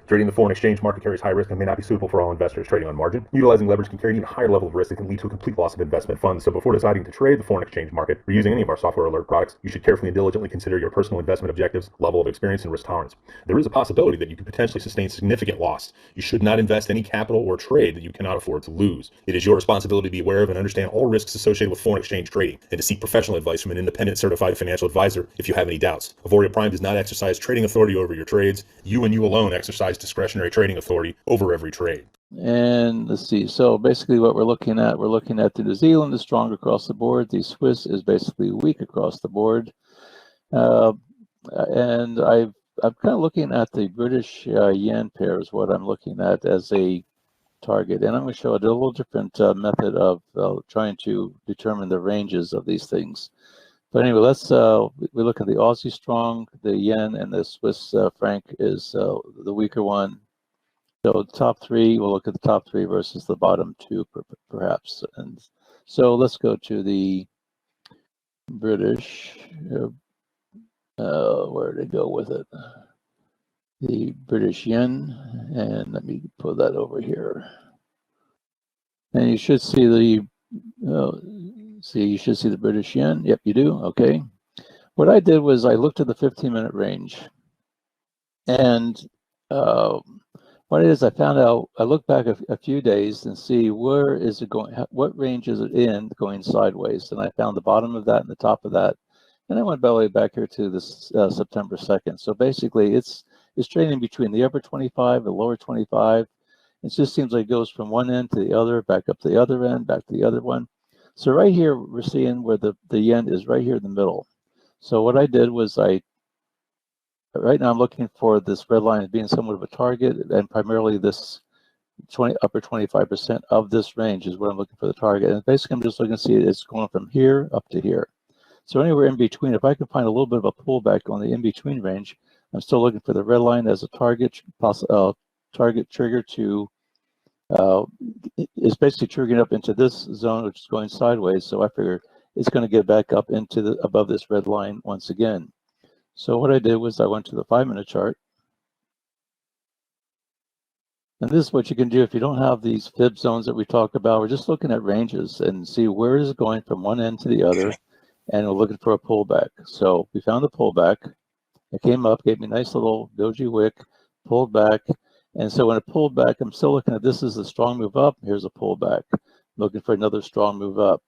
Trading the foreign exchange market carries high risk and may not be suitable for all investors. Trading on margin, utilizing leverage can carry an even higher level of risk that can lead to a complete loss of investment funds. So before deciding to trade the foreign exchange market or using any of our software alert products, you should carefully and diligently consider your personal investment objectives, level of experience, and risk tolerance. There is a possibility that you could potentially sustain significant loss. You should not invest any capital or trade that you cannot afford to lose. It is your responsibility to be aware of and understand all risks associated with foreign exchange trading and to seek professional advice from an independent certified financial advisor if you have any doubts. Auvoria Prime does not exercise trading authority over your trades. You and you alone exercise discretionary trading authority over every trade. And let's see. So basically what we're looking at the New Zealand is strong across the board. The Swiss is basically weak across the board. And I'm kind of looking at the British yen pair is what I'm looking at as a target. And I'm going to show a little different method of trying to determine the ranges of these things. But anyway, let's we look at the Aussie strong, the yen, and the Swiss franc is the weaker one. So top three, we'll look at the top three versus the bottom two, perhaps. And so let's go to the British. Where did it go with it? The British yen, and let me put that over here. And you should see the you should see the British yen. Yep, you do. Okay. What I did was I looked at the 15-minute range, and what it is, I found out, I looked back a few days and see where is it going, what range is it in going sideways. And I found the bottom of that and the top of that. And I went all the way back here to this September 2nd. So basically it's trading between the upper 25 and the lower 25. It just seems like it goes from one end to the other, back up to the other end, back to the other one. So right here, we're seeing where the yen is right here in the middle. So what I did was right now I'm looking for this red line as being somewhat of a target, and primarily this upper 25% of this range is what I'm looking for the target. And basically I'm just looking to see it's going from here up to here. So anywhere in between, if I can find a little bit of a pullback on the in-between range, I'm still looking for the red line as a target, target trigger to, it's basically triggering up into this zone, which is going sideways. So I figure it's going to get back up into above this red line once again. So what I did was I went to the 5-minute chart. And this is what you can do if you don't have these fib zones that we talked about. We're just looking at ranges and see where is it going from one end to the other. And we're looking for a pullback. So we found the pullback. It came up, gave me a nice little doji wick, pulled back. And so when it pulled back, I'm still looking at this is a strong move up. Here's a pullback. Looking for another strong move up.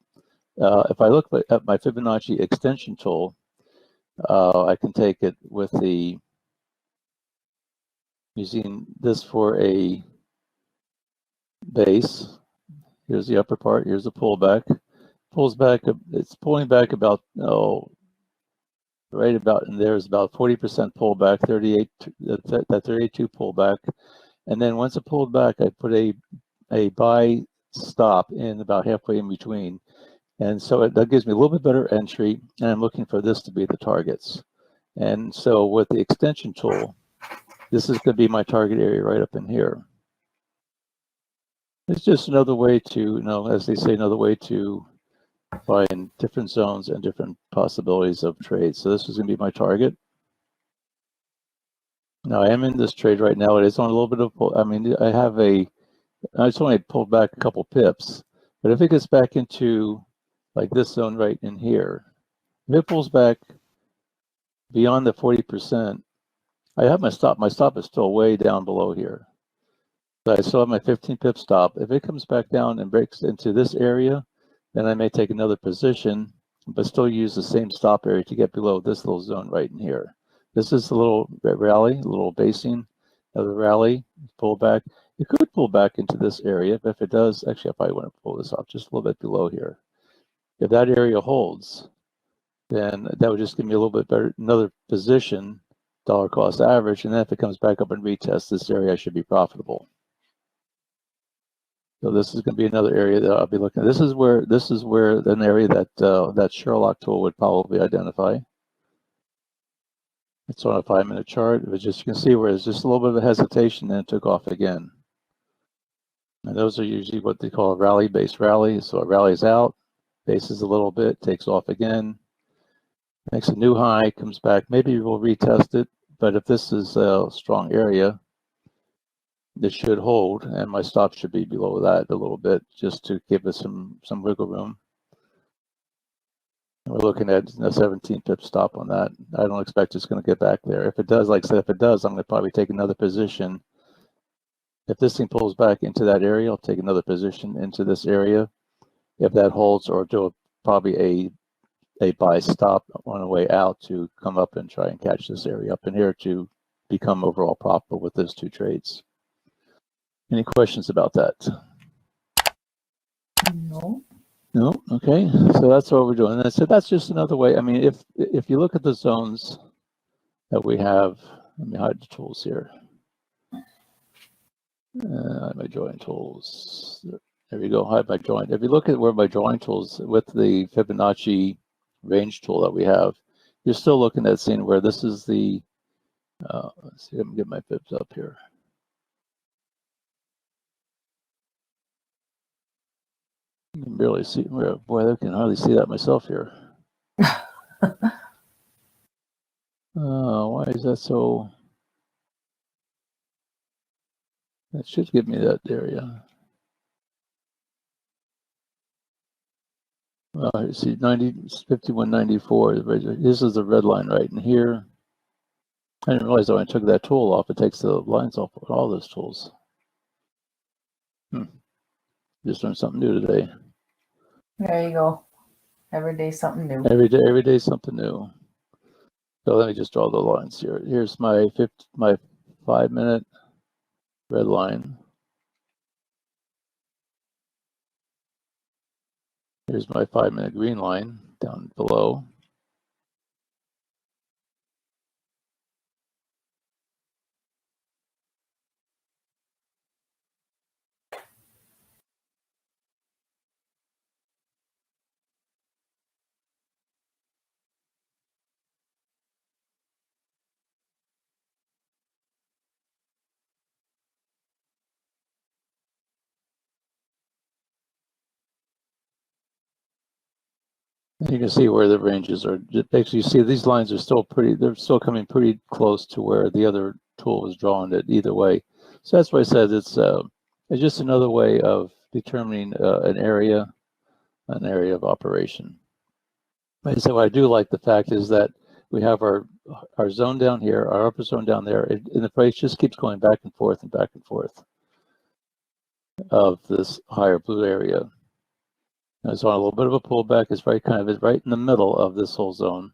If I look at my Fibonacci extension tool, I can take it with using this for a base. Here's the upper part. Here's the pullback. Pulls back. It's pulling back about right about, and there's about 40% pullback. 38. That 32 pullback, and then once it pulled back, I put a buy stop in about halfway in between. And so that gives me a little bit better entry, and I'm looking for this to be the targets. And so with the extension tool, this is going to be my target area right up in here. It's just another way to, as they say, another way to find different zones and different possibilities of trade. So this is going to be my target. Now I am in this trade right now. It is on a little bit of, I just only pulled back a couple pips, but if it gets back into like this zone right in here, if it pulls back beyond the 40%, I have my stop. My stop is still way down below here. So I still have my 15 pip stop. If it comes back down and breaks into this area, then I may take another position, but still use the same stop area to get below this little zone right in here. This is a little rally, a little basing of the rally, pull back. It could pull back into this area, but if it does, actually I probably want to pull this off just a little bit below here. If that area holds, then that would just give me a little bit better, another position, dollar cost average, and then if it comes back up and retests this area, I should be profitable. So this is going to be another area that I'll be looking at. This is where an area that that Sherlock tool would probably identify. It's on a 5-minute chart. But just you can see where there's just a little bit of a hesitation, and it took off again. And those are usually what they call a rally-based rally. So it rallies out, bases a little bit, takes off again, makes a new high, comes back. Maybe we'll retest it, but if this is a strong area, this should hold, and my stop should be below that a little bit, just to give us some wiggle room. And we're looking at a 17 pip stop on that. I don't expect it's going to get back there. If it does, like I said, if it does, I'm going to probably take another position. If this thing pulls back into that area, I'll take another position into this area. If that holds, or do probably a buy stop on the way out to come up and try and catch this area up in here to become overall profitable with those two trades. Any questions about that? No. No. Okay. So that's what we're doing. And so that's just another way. I mean, if you look at the zones that we have, let me hide the tools here. My join tools. There we go. Hide my join. If you look at where my join tools with the Fibonacci range tool that we have, you're still looking at seeing where this is the. Let's see. Let me get my fibs up here. You can barely see. Boy, I can hardly see that myself here. Why is that so? That should give me that area. You see 51.94. This is the red line right in here. I didn't realize that when I took that tool off, it takes the lines off of all those tools. Just learned something new today. There you go. Every day something new. Every day something new. So let me just draw the lines here. Here's my 5-minute red line. Here's my 5-minute green line down below. And you can see where the ranges are. Actually, you see these lines are still they're still coming pretty close to where the other tool was drawing it either way. So that's why I said it's just another way of determining an area of operation. And so what I do like the fact is that we have our zone down here, our upper zone down there, and the price just keeps going back and forth of this higher blue area. It's on a little bit of a pullback. It's right in the middle of this whole zone.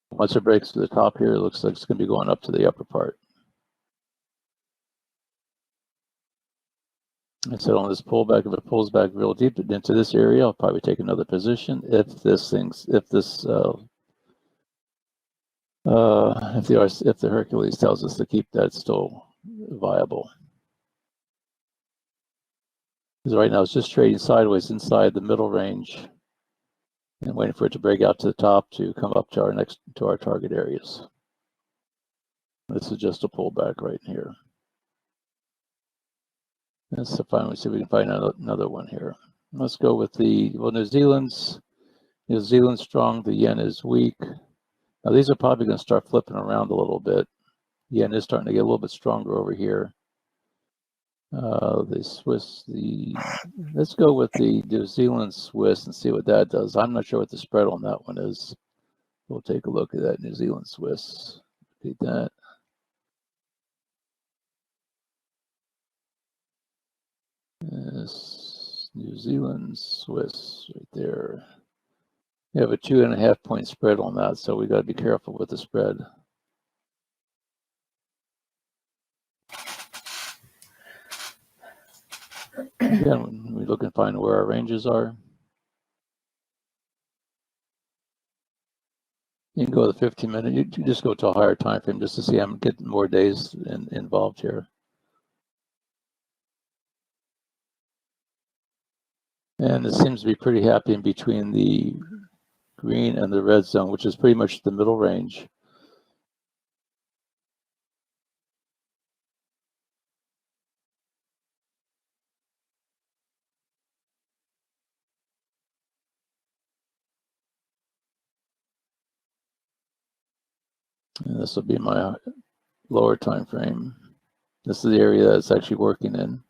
Once it breaks to the top here, it looks like it's going to be going up to the upper part. And so on this pullback, if it pulls back real deep into this area, I'll probably take another position. If the Hercules tells us to keep that still viable. Because right now it's just trading sideways inside the middle range and waiting for it to break out to the top to come up to our target areas. This is just a pullback right here. Let's finally see if we can find another one here. Let's go with New Zealand's strong, the yen is weak. Now these are probably going to start flipping around a little bit. Yen is starting to get a little bit stronger over here. Let's go with the New Zealand Swiss and see what that does. I'm not sure what the spread on that one is. We'll take a look at that New Zealand Swiss. Repeat that. Yes, New Zealand Swiss right there. You have a 2.5 point spread on that, so we got to be careful with the spread. Again, we look and find where our ranges are. You can go to the 15-minute. You just go to a higher time frame just to see I'm getting more days involved here. And it seems to be pretty happy in between the green and the red zone, which is pretty much the middle range. And this will be my lower time frame. This is the area that it's actually working in.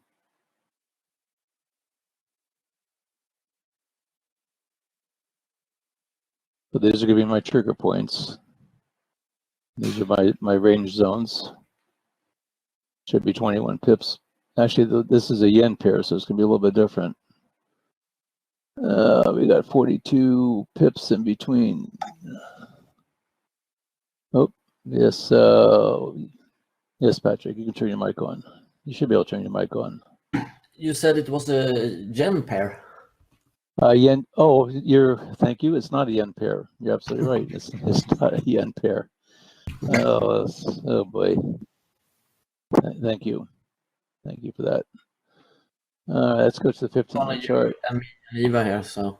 So these are going to be my trigger points. These are my range zones. Should be 21 pips. Actually, this is a yen pair, so it's going to be a little bit different. We got 42 pips in between. Oh, yes. Yes, Patrick, you can turn your mic on. You should be able to turn your mic on. You said it was a yen pair. Yen. Oh, thank you. It's not a yen pair. You're absolutely right. It's not a yen pair. Oh boy. Thank you. Thank you for that. Let's go to the 15-minute chart. And Eva here, so.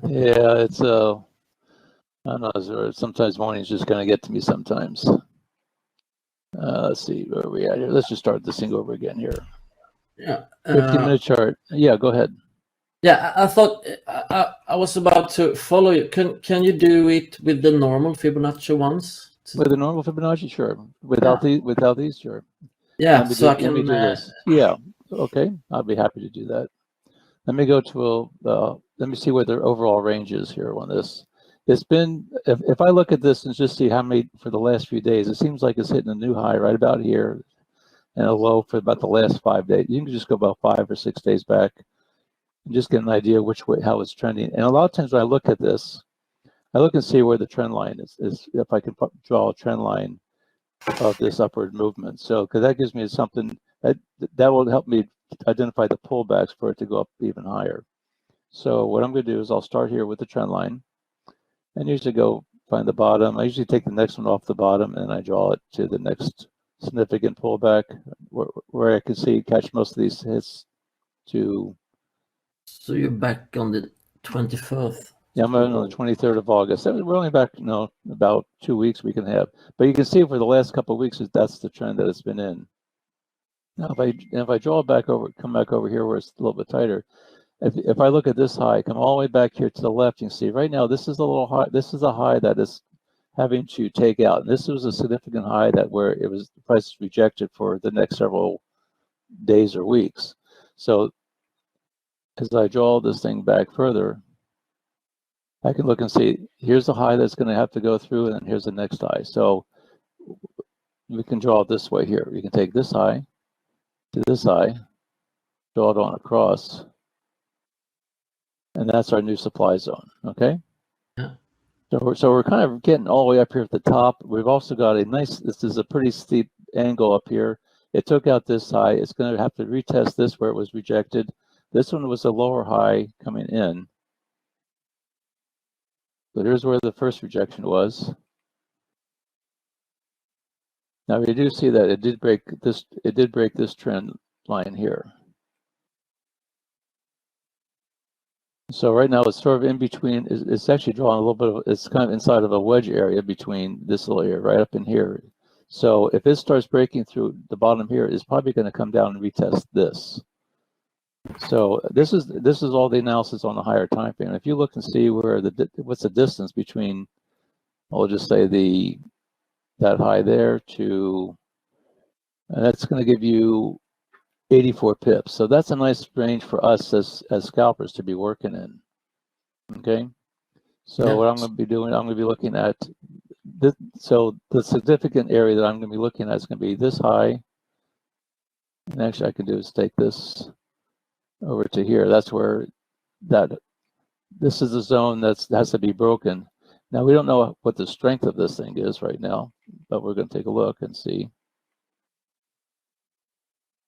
Yeah, it's I'm not sure. Sometimes mornings just kind of get to me sometimes. Let's see where are we at here. Let's just start this thing over again here. Yeah. 15-minute chart. Yeah, go ahead. Yeah, I thought I was about to follow you. Can you do it with the normal Fibonacci ones? With the normal Fibonacci, sure. Without these, sure. Yeah, Let me so do this. Yeah, okay. I'll be happy to do that. Let me go to let me see what their overall range is here on this. It's been, if I look at this and just see how many for the last few days, it seems like it's hitting a new high right about here and a low for about the last 5 days. You can just go about 5 or 6 days back and just get an idea which way, how it's trending. And a lot of times when I look at this, I look and see where the trend line is if I can draw a trend line of this upward movement. So, because that gives me something that will help me identify the pullbacks for it to go up even higher. So what I'm going to do is I'll start here with the trend line and usually go find the bottom. I usually take the next one off the bottom and I draw it to the next significant pullback where I can see catch most of these hits to. So you're back on the 21st. Yeah, I'm on the 23rd of August. We're only back, about 2 weeks we can have. But you can see for the last couple of weeks, that's the trend that it's been in. Now, if I draw it back over, come back over here where it's a little bit tighter, if I look at this high, come all the way back here to the left, you can see right now this is a little high. This is a high that is having to take out. And this was a significant high that where it was the price is rejected for the next several days or weeks. So as I draw this thing back further, I can look and see here's the high that's going to have to go through, and then here's the next high. So we can draw it this way here. You can take this high to this high, draw it on across, and that's our new supply zone. Okay. Yeah. So we're kind of getting all the way up here at the top. We've also got a nice. This is a pretty steep angle up here. It took out this high. It's going to have to retest this where it was rejected. This one was a lower high coming in. So here's where the first rejection was. Now we do see that it did break this. It did break this trend line here. So right now it's sort of in between. It's actually drawing a little bit of. It's kind of inside of a wedge area between this little area right up in here. So if it starts breaking through the bottom here, it's probably going to come down and retest this. So this is all the analysis on the higher time frame. If you look and see where what's the distance between, I'll just say that high there to, and that's going to give you 84 pips. So that's a nice range for us as scalpers to be working in. Okay. So Yeah. what I'm going to be doing, I'm going to be looking at this. So the significant area that I'm going to be looking at is going to be this high. And actually I can do is take this over to here. That's where this is the zone that has to be broken. Now we don't know what the strength of this thing is right now, but we're going to take a look and see.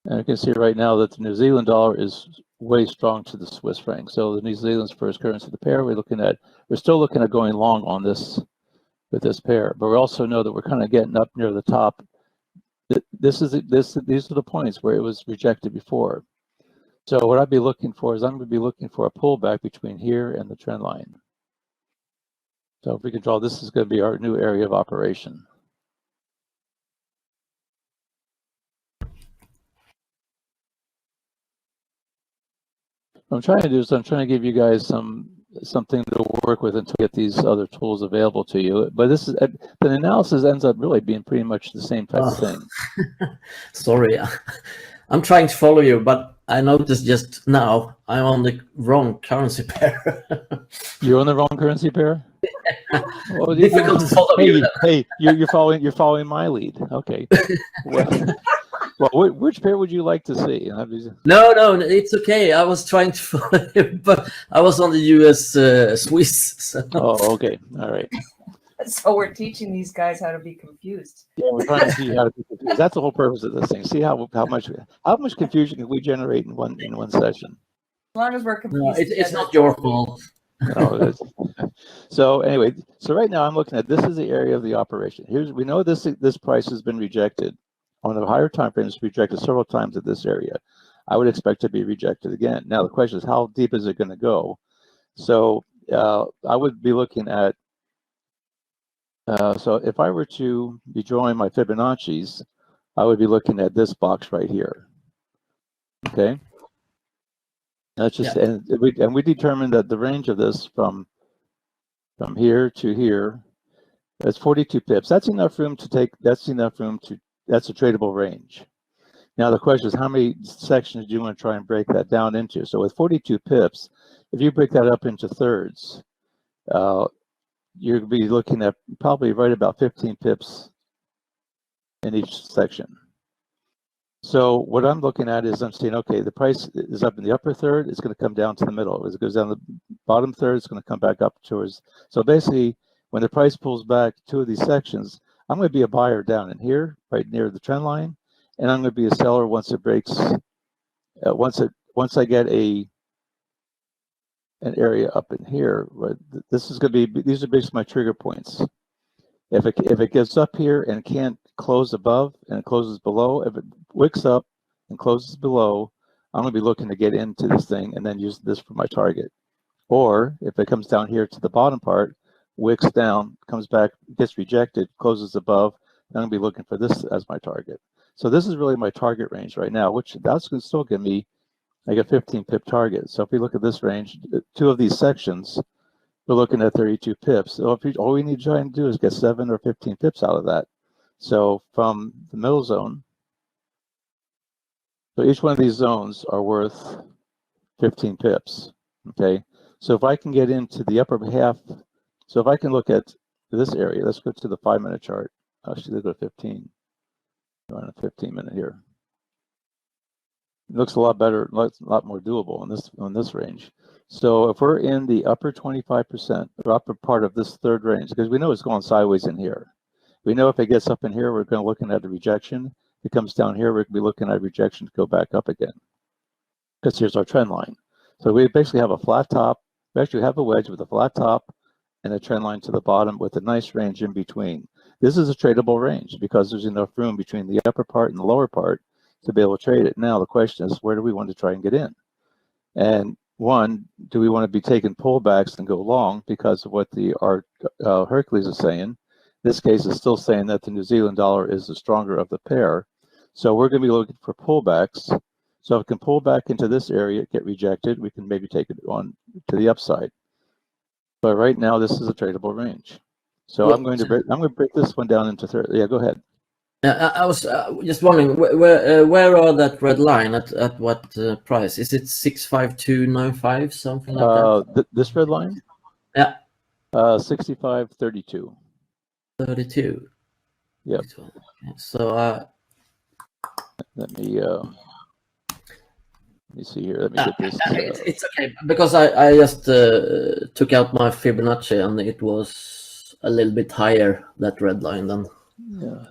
And you can see right now that the New Zealand dollar is way strong to the Swiss franc. So the New Zealand's first currency of the pair, we're still looking at going long on this with this pair, but we also know that we're kind of getting up near the top. These are the points where it was rejected before. So what I'd be looking for is I'm going to be looking for a pullback between here and the trend line. So if we can draw, this is going to be our new area of operation. What I'm trying to do is I'm trying to give you guys some something to work with until you get these other tools available to you. But this is the analysis ends up really being pretty much the same type of thing. Sorry, I'm trying to follow you, but I noticed just now I'm on the wrong currency pair. You're on the wrong currency pair. Well, Difficult to follow you. Hey, you're following my lead. Okay. Well, which pair would you like to see? No, it's okay. I was trying to follow you, but I was on the US Swiss. So. Oh, okay. All right. So we're teaching these guys how to be confused. Yeah, we're trying to see how to be confused. That's the whole purpose of this thing. See how much confusion can we generate in one session? As long as we're confused. No, it's not your fault. No, so anyway, so right now I'm looking at this is the area of the operation. We know this price has been rejected on the higher time frame. It's rejected several times at this area. I would expect to be rejected again. Now the question is, how deep is it going to go? So I would be looking at. So if I were to be drawing my Fibonacci's, I would be looking at this box right here. Okay. That's just, and we determined that the range of this from here to here, that's 42 pips. That's enough room to take. That's enough room to. That's a tradable range. Now the question is, how many sections do you want to try and break that down into? So with 42 pips, if you break that up into thirds, you'll be looking at probably right about 15 pips in each section. So what I'm looking at is I'm saying, okay, the price is up in the upper third, it's going to come down to the middle. As it goes down the bottom third, it's going to come back up towards. So basically, when the price pulls back two of these sections, I'm going to be a buyer down in here, right near the trend line, and I'm going to be a seller once it breaks. Once I get an area up in here, right? This is going to be. These are basically my trigger points. If it gets up here and can't close above and it closes below, if it wicks up and closes below, I'm going to be looking to get into this thing and then use this for my target. Or if it comes down here to the bottom part, wicks down, comes back, gets rejected, closes above, I'm going to be looking for this as my target. So this is really my target range right now, which that's going to still give me like a 15 pip target. So if we look at this range, two of these sections, we're looking at 32 pips. So all we need to try and do is get 7 or 15 pips out of that. So from the middle zone, so each one of these zones are worth 15 pips. Okay. So if I can get into the upper half, so if I can look at this area, let's go to the 5-minute chart. Actually, let's go to 15. We're on a 15-minute here. It looks a lot better, a lot more doable on this range. So if we're in the upper 25% or upper part of this third range, because we know it's going sideways in here. We know if it gets up in here, we're going to looking at a rejection. If it comes down here, we're going to be looking at rejection to go back up again. Because here's our trend line. So we basically have a flat top. We actually have a wedge with a flat top and a trend line to the bottom with a nice range in between. This is a tradable range because there's enough room between the upper part and the lower part to be able to trade it. Now the question is, where do we want to try and get in? And one, do we want to be taking pullbacks and go long because of what our Hercules is saying? This case is still saying that the New Zealand dollar is the stronger of the pair. So we're going to be looking for pullbacks. So if it can pull back into this area, get rejected, we can maybe take it on to the upside. But right now, this is a tradable range. So I'm going to break this one down into third. Yeah, go ahead. I was just wondering where are that red line at what price? Is it 65295 something like that? This red line? Yeah. 65.32. 32. Yep. So let me see here. Let me get this. It's okay because I just took out my Fibonacci and it was a little bit higher, that red line then. Yeah.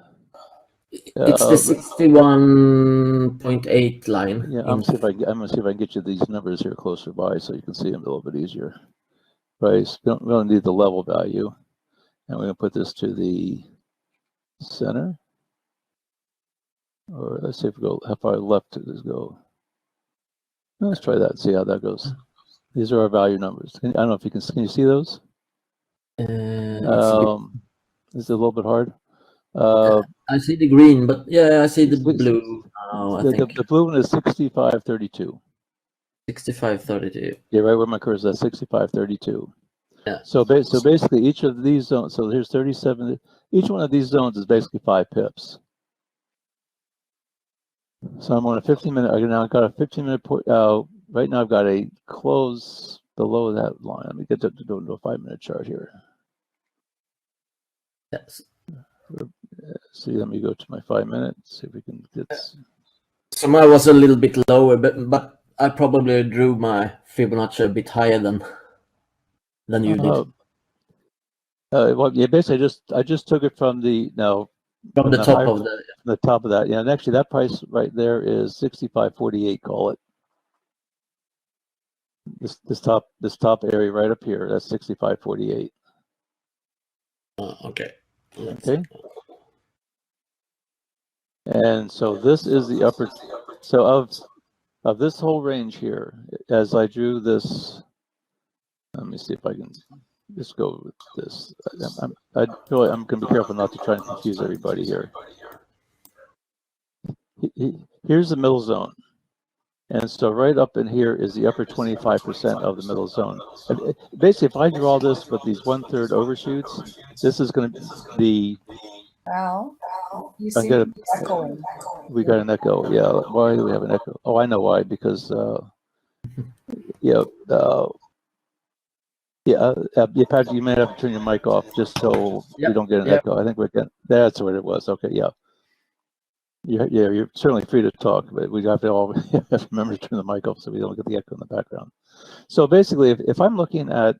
It's the 61.8 line. Yeah, I'm gonna see if I can get you these numbers here closer by so you can see them a little bit easier. Price. We don't need the level value, and we're gonna put this to the center. Or let's see if we go how far left does this go. Let's try that and see how that goes. These are our value numbers. I don't know if you can you see those? Is it a little bit hard? I see the green, but yeah, I see the blue. The blue one is 65.32. 65.32. Yeah, right where my cursor is, 65.32. Yeah. So basically, each of these zones. So here's 37. Each one of these zones is basically 5 pips. So I'm on a 15-minute. I now got a 15-minute. Right now I've got a close below that line. Let me get to go into a 5-minute chart here. Yes. See, let me go to my 5 minutes. See if we can get. So mine was a little bit lower, but I probably drew my Fibonacci a bit higher than you did. Well, yeah, basically, I just took it from the From the top of the top of that. Yeah, and actually, that price right there is 65.48. Call it this top area right up here. That's 65.48. Okay. Okay. And so this is the upper. So of this whole range here, as I drew this, let me see if I can just go with this. I'm going to be careful not to try and confuse everybody here. Here's the middle zone. And so right up in here is the upper 25% of the middle zone. And basically, if I draw this with these 1/3 overshoots, this is going to be Al, you seem to be echoing. We got an echo. Yeah. Why do we have an echo? Oh, I know why. Because Patrick, you may have to turn your mic off just so you don't get an echo. I think we're getting. That's what it was. Okay. Yeah. You're certainly free to talk, but we have to all have to remember to turn the mic off so we don't get the echo in the background. So basically, if I'm looking at,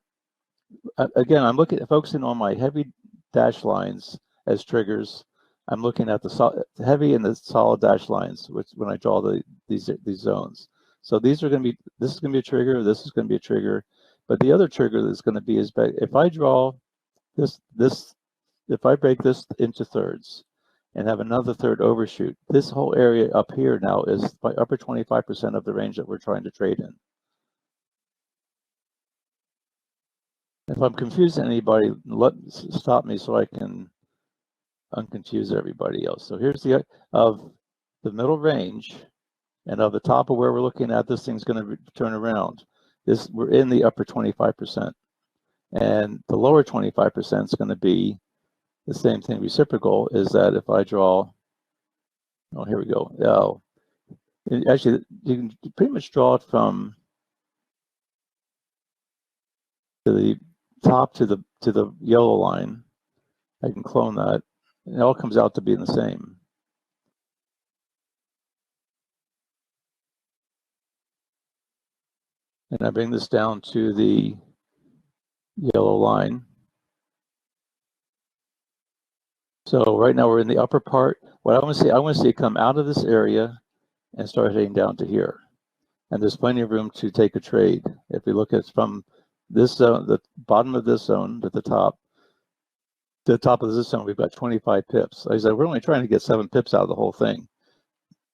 again, I'm focusing on my heavy dash lines as triggers. I'm looking at the heavy and the solid dash lines, which when I draw these zones. So these are going to be. This is going to be a trigger. This is going to be a trigger. But the other trigger that's going to be is if I draw this, if I break this into thirds and have another third overshoot, this whole area up here now is my upper 25% of the range that we're trying to trade in. If I'm confusing anybody, stop me so I can unconfuse everybody else. So here's of the middle range and of the top of where we're looking at, this thing's going to turn around. We're in the upper 25%. And the lower 25% is going to be the same thing. Reciprocal is that if I draw, oh, here we go. Actually, you can pretty much draw it from the top to the yellow line. I can clone that. And it all comes out to being the same. And I bring this down to the yellow line. So right now we're in the upper part. What I want to see it come out of this area and start heading down to here. And there's plenty of room to take a trade. If we look at from this zone, the bottom of this zone to the top of this zone, we've got 25 pips. Like I said, we're only trying to get 7 pips out of the whole thing.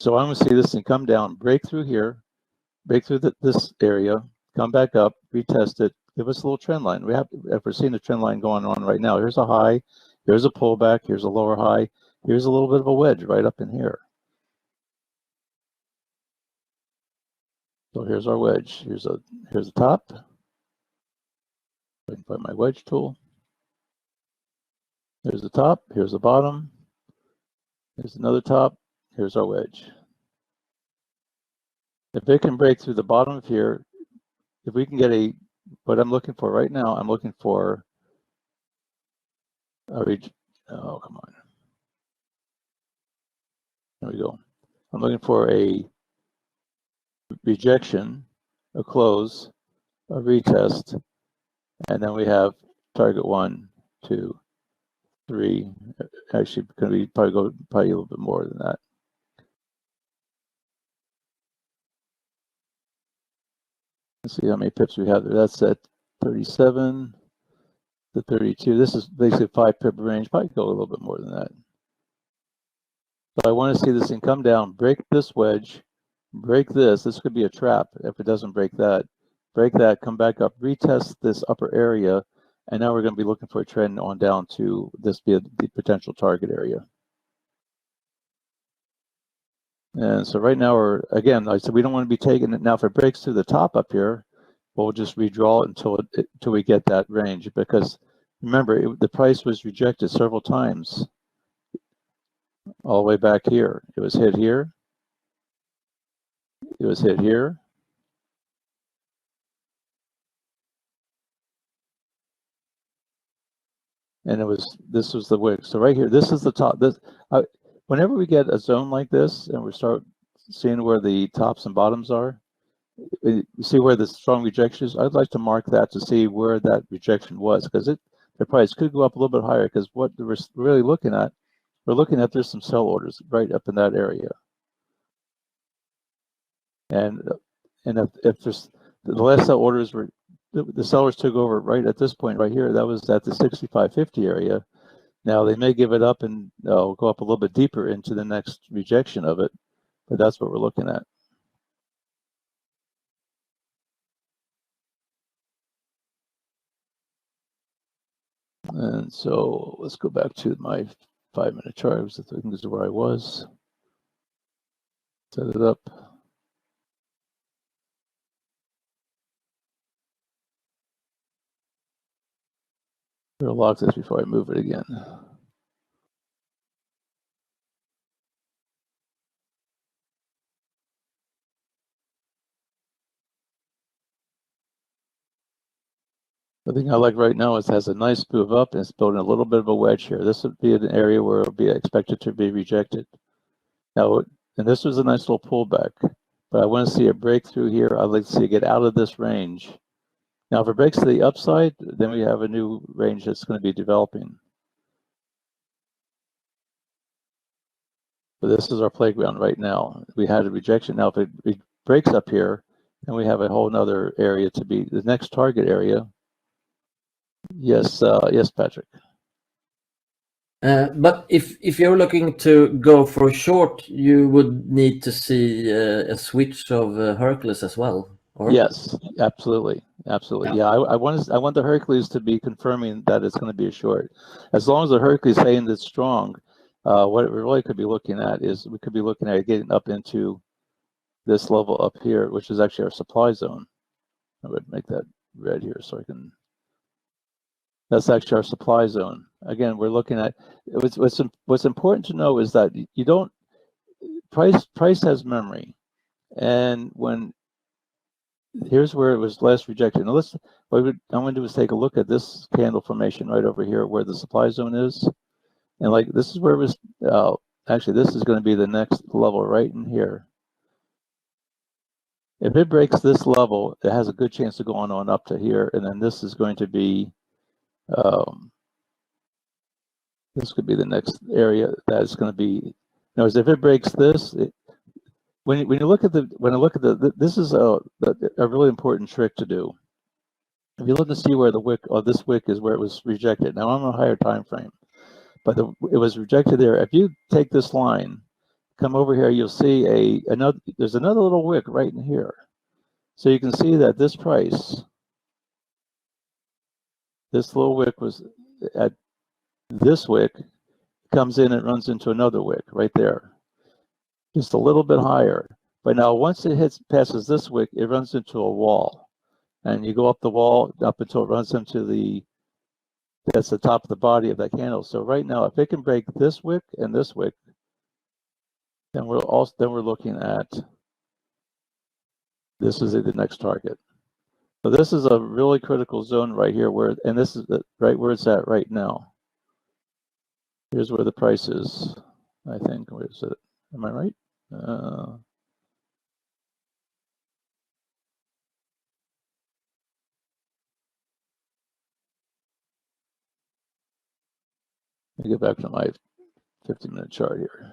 So I'm going to see this thing come down, break through here, break through this area, come back up, retest it, give us a little trend line. If we're seeing a trend line going on right now, here's a high, here's a pullback, here's a lower high, here's a little bit of a wedge right up in here. So here's our wedge. Here's the top. I can find my wedge tool. Here's the top. Here's the bottom. Here's another top. Here's our wedge. If it can break through the bottom of here, if we can get what I'm looking for right now, I'm looking for a oh, come on. There we go. I'm looking for a rejection, a close, a retest, and then we have target 1, 2, 3. Actually, going to be probably a little bit more than that. Let's see how many pips we have there. That's at 37 to 32. This is basically a 5 pip range. Probably go a little bit more than that. So I want to see this thing come down, break this wedge, break this. This could be a trap if it doesn't break that. Break that, come back up, retest this upper area, and now we're going to be looking for a trend on down to this be the potential target area. And so right now we're, again, I said we don't want to be taking it. Now if it breaks through the top up here, we'll just redraw it until we get that range, because remember, the price was rejected several times all the way back here. It was hit here. It was hit here. And this was the wick. So right here, this is the top. Whenever we get a zone like this and we start seeing where the tops and bottoms are, you see where the strong rejection is. I'd like to mark that to see where that rejection was, because the price could go up a little bit higher, because what we're really looking at, there's some sell orders right up in that area. And if there's the last sell orders were, the sellers took over right at this point right here, that was at the 65.50 area. Now they may give it up and go up a little bit deeper into the next rejection of it, but that's what we're looking at. And so let's go back to my 5-minute chart. I think this is where I was. Set it up. I'll lock this before I move it again. The thing I like right now is it has a nice move up and it's building a little bit of a wedge here. This would be an area where it'll be expected to be rejected. Now, and this was a nice little pullback, but I want to see a breakthrough here. I'd like to see it get out of this range. Now, if it breaks to the upside, then we have a new range that's going to be developing. But this is our playground right now. We had a rejection. Now, if it breaks up here, then we have a whole nother area to be the next target area. Yes, yes, Patrick. But if you're looking to go for a short, you would need to see a switch of Hercules as well. Or? Yes, absolutely, absolutely. Yeah, I want the Hercules to be confirming that it's going to be a short. As long as the Hercules saying it's strong, what we really could be looking at is we could be looking at getting up into this level up here, which is actually our supply zone. I would make that red here so I can. That's actually our supply zone. Again, we're looking at what's important to know is that you don't price has memory, and when here's where it was last rejected. Now what I'm going to do is take a look at this candle formation right over here where the supply zone is, and like this is where it was. Actually, this is going to be the next level right in here. If it breaks this level, it has a good chance of going on up to here, and then this is going to be. This could be the next area that's going to be. Notice if it breaks this, when you look at this is a really important trick to do. If you look to see where the wick, or this wick is where it was rejected. Now I'm on a higher time frame, but it was rejected there. If you take this line, come over here, you'll see there's another little wick right in here. So you can see that this price, this little wick was at this wick, comes in and runs into another wick right there, just a little bit higher. But now once it passes this wick, it runs into a wall, and you go up the wall up until it runs into that's the top of the body of that candle. So right now, if it can break this wick and this wick, then we're looking at this is the next target. So this is a really critical zone right here and this is right where it's at right now. Here's where the price is, I think. Where is it? Am I right? Let me get back to my 50-minute chart here.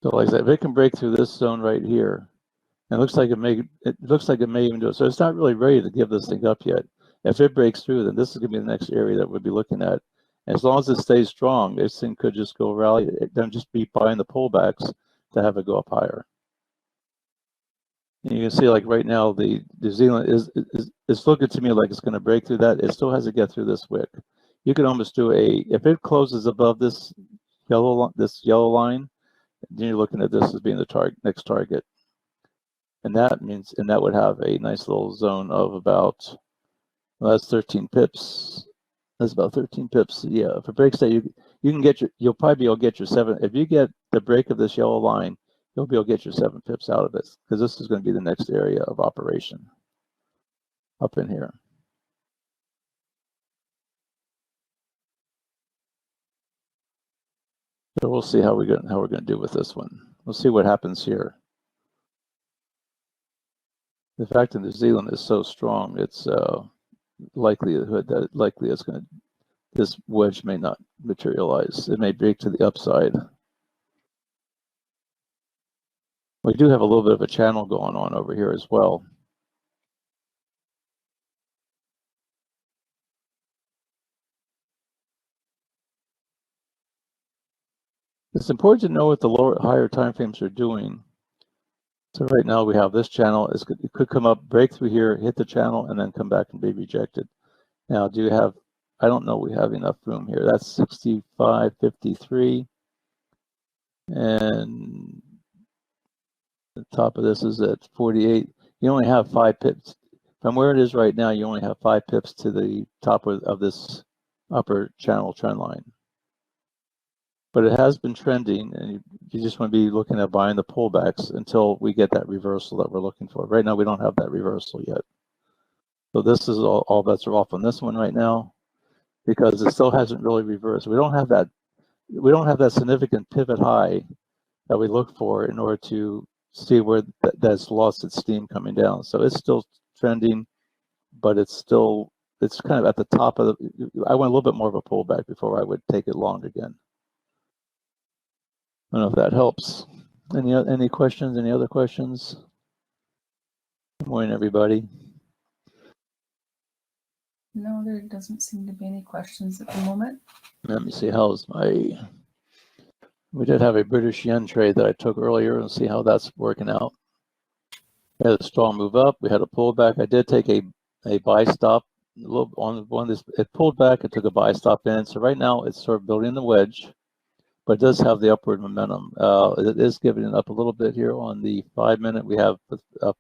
So like I said, if it can break through this zone right here, and it looks like it may even do it. So it's not really ready to give this thing up yet. If it breaks through, then this is going to be the next area that we'll be looking at. As long as it stays strong, this thing could just go rally. Don't just be buying the pullbacks to have it go up higher. And you can see, like right now, the New Zealand is looking to me like it's going to break through that. It still has to get through this wick. You could almost do if it closes above this yellow line, then you're looking at this as being the next target. And that would have a nice little zone of about, well, that's 13 pips. That's about 13 pips. Yeah, if it breaks that, you can get you'll probably be able to get your 7. If you get the break of this yellow line, you'll be able to get your 7 pips out of it, because this is going to be the next area of operation up in here. So we'll see how we're going to do with this one. We'll see what happens here. The fact that New Zealand is so strong, it's likelihood that this wedge may not materialize. It may break to the upside. We do have a little bit of a channel going on over here as well. It's important to know what the higher time frames are doing. So right now we have this channel. It could come up, break through here, hit the channel, and then come back and be rejected. Now, I don't know we have enough room here. That's 65.53. And the top of this is at 48. You only have 5 pips. From where it is right now, you only have 5 pips to the top of this upper channel trend line. But it has been trending, and you just want to be looking at buying the pullbacks until we get that reversal that we're looking for. Right now, we don't have that reversal yet. So this is all bets are off on this one right now, because it still hasn't really reversed. We don't have that significant pivot high that we look for in order to see where that's lost its steam coming down. So it's still trending, but it's kind of at the top of I want a little bit more of a pullback before I would take it long again. I don't know if that helps. Any questions? Any other questions? Good morning, everybody. No, there doesn't seem to be any questions at the moment. Let me see, we did have a British yen trade that I took earlier, and see how that's working out. We had a strong move up. We had a pullback. I did take a buy stop a little on one. It pulled back. It took a buy stop in. So right now it's sort of building the wedge, but it does have the upward momentum. It is giving it up a little bit here on the 5-minute. We have up.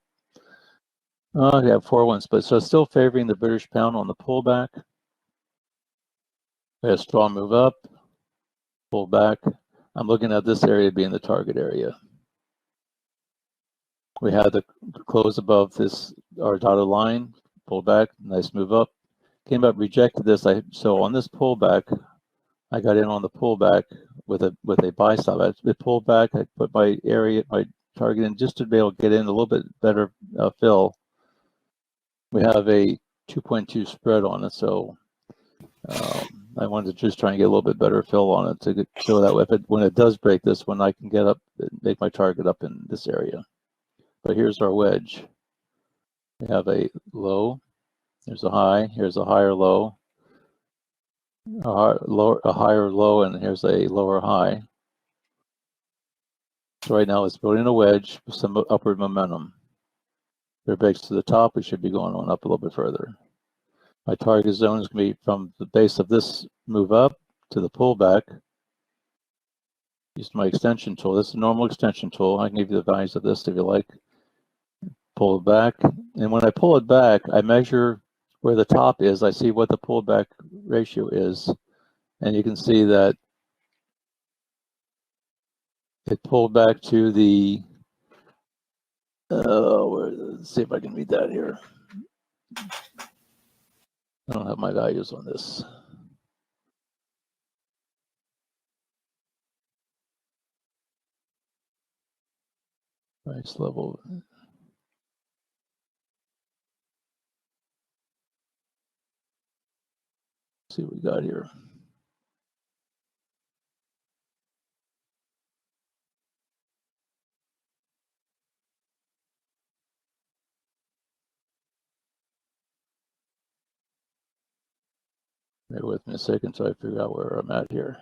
We have 4-1, but so it's still favoring the British pound on the pullback. We had a strong move up, pull back. I'm looking at this area being the target area. We had the close above our dotted line, pull back, nice move up. Came up, rejected this. So on this pullback, I got in on the pullback with a buy stop. It pulled back. I put my target in just to be able to get in a little bit better fill. We have a 2.2 spread on it, so I wanted to just try and get a little bit better fill on it so that when it does break this one, I can get up, make my target up in this area. But here's our wedge. We have a low. There's a high. Here's a higher low. A higher low, and here's a lower high. So right now it's building a wedge with some upward momentum. If it breaks to the top, we should be going on up a little bit further. My target zone is going to be from the base of this move up to the pullback. Use my extension tool. This is a normal extension tool. I can give you the values of this if you like. Pull it back. And when I pull it back, I measure where the top is. I see what the pullback ratio is. And you can see that it pulled back to the, let's see if I can read that here. I don't have my values on this. Price level. Let's see what we got here. Bear with me a second until I figure out where I'm at here.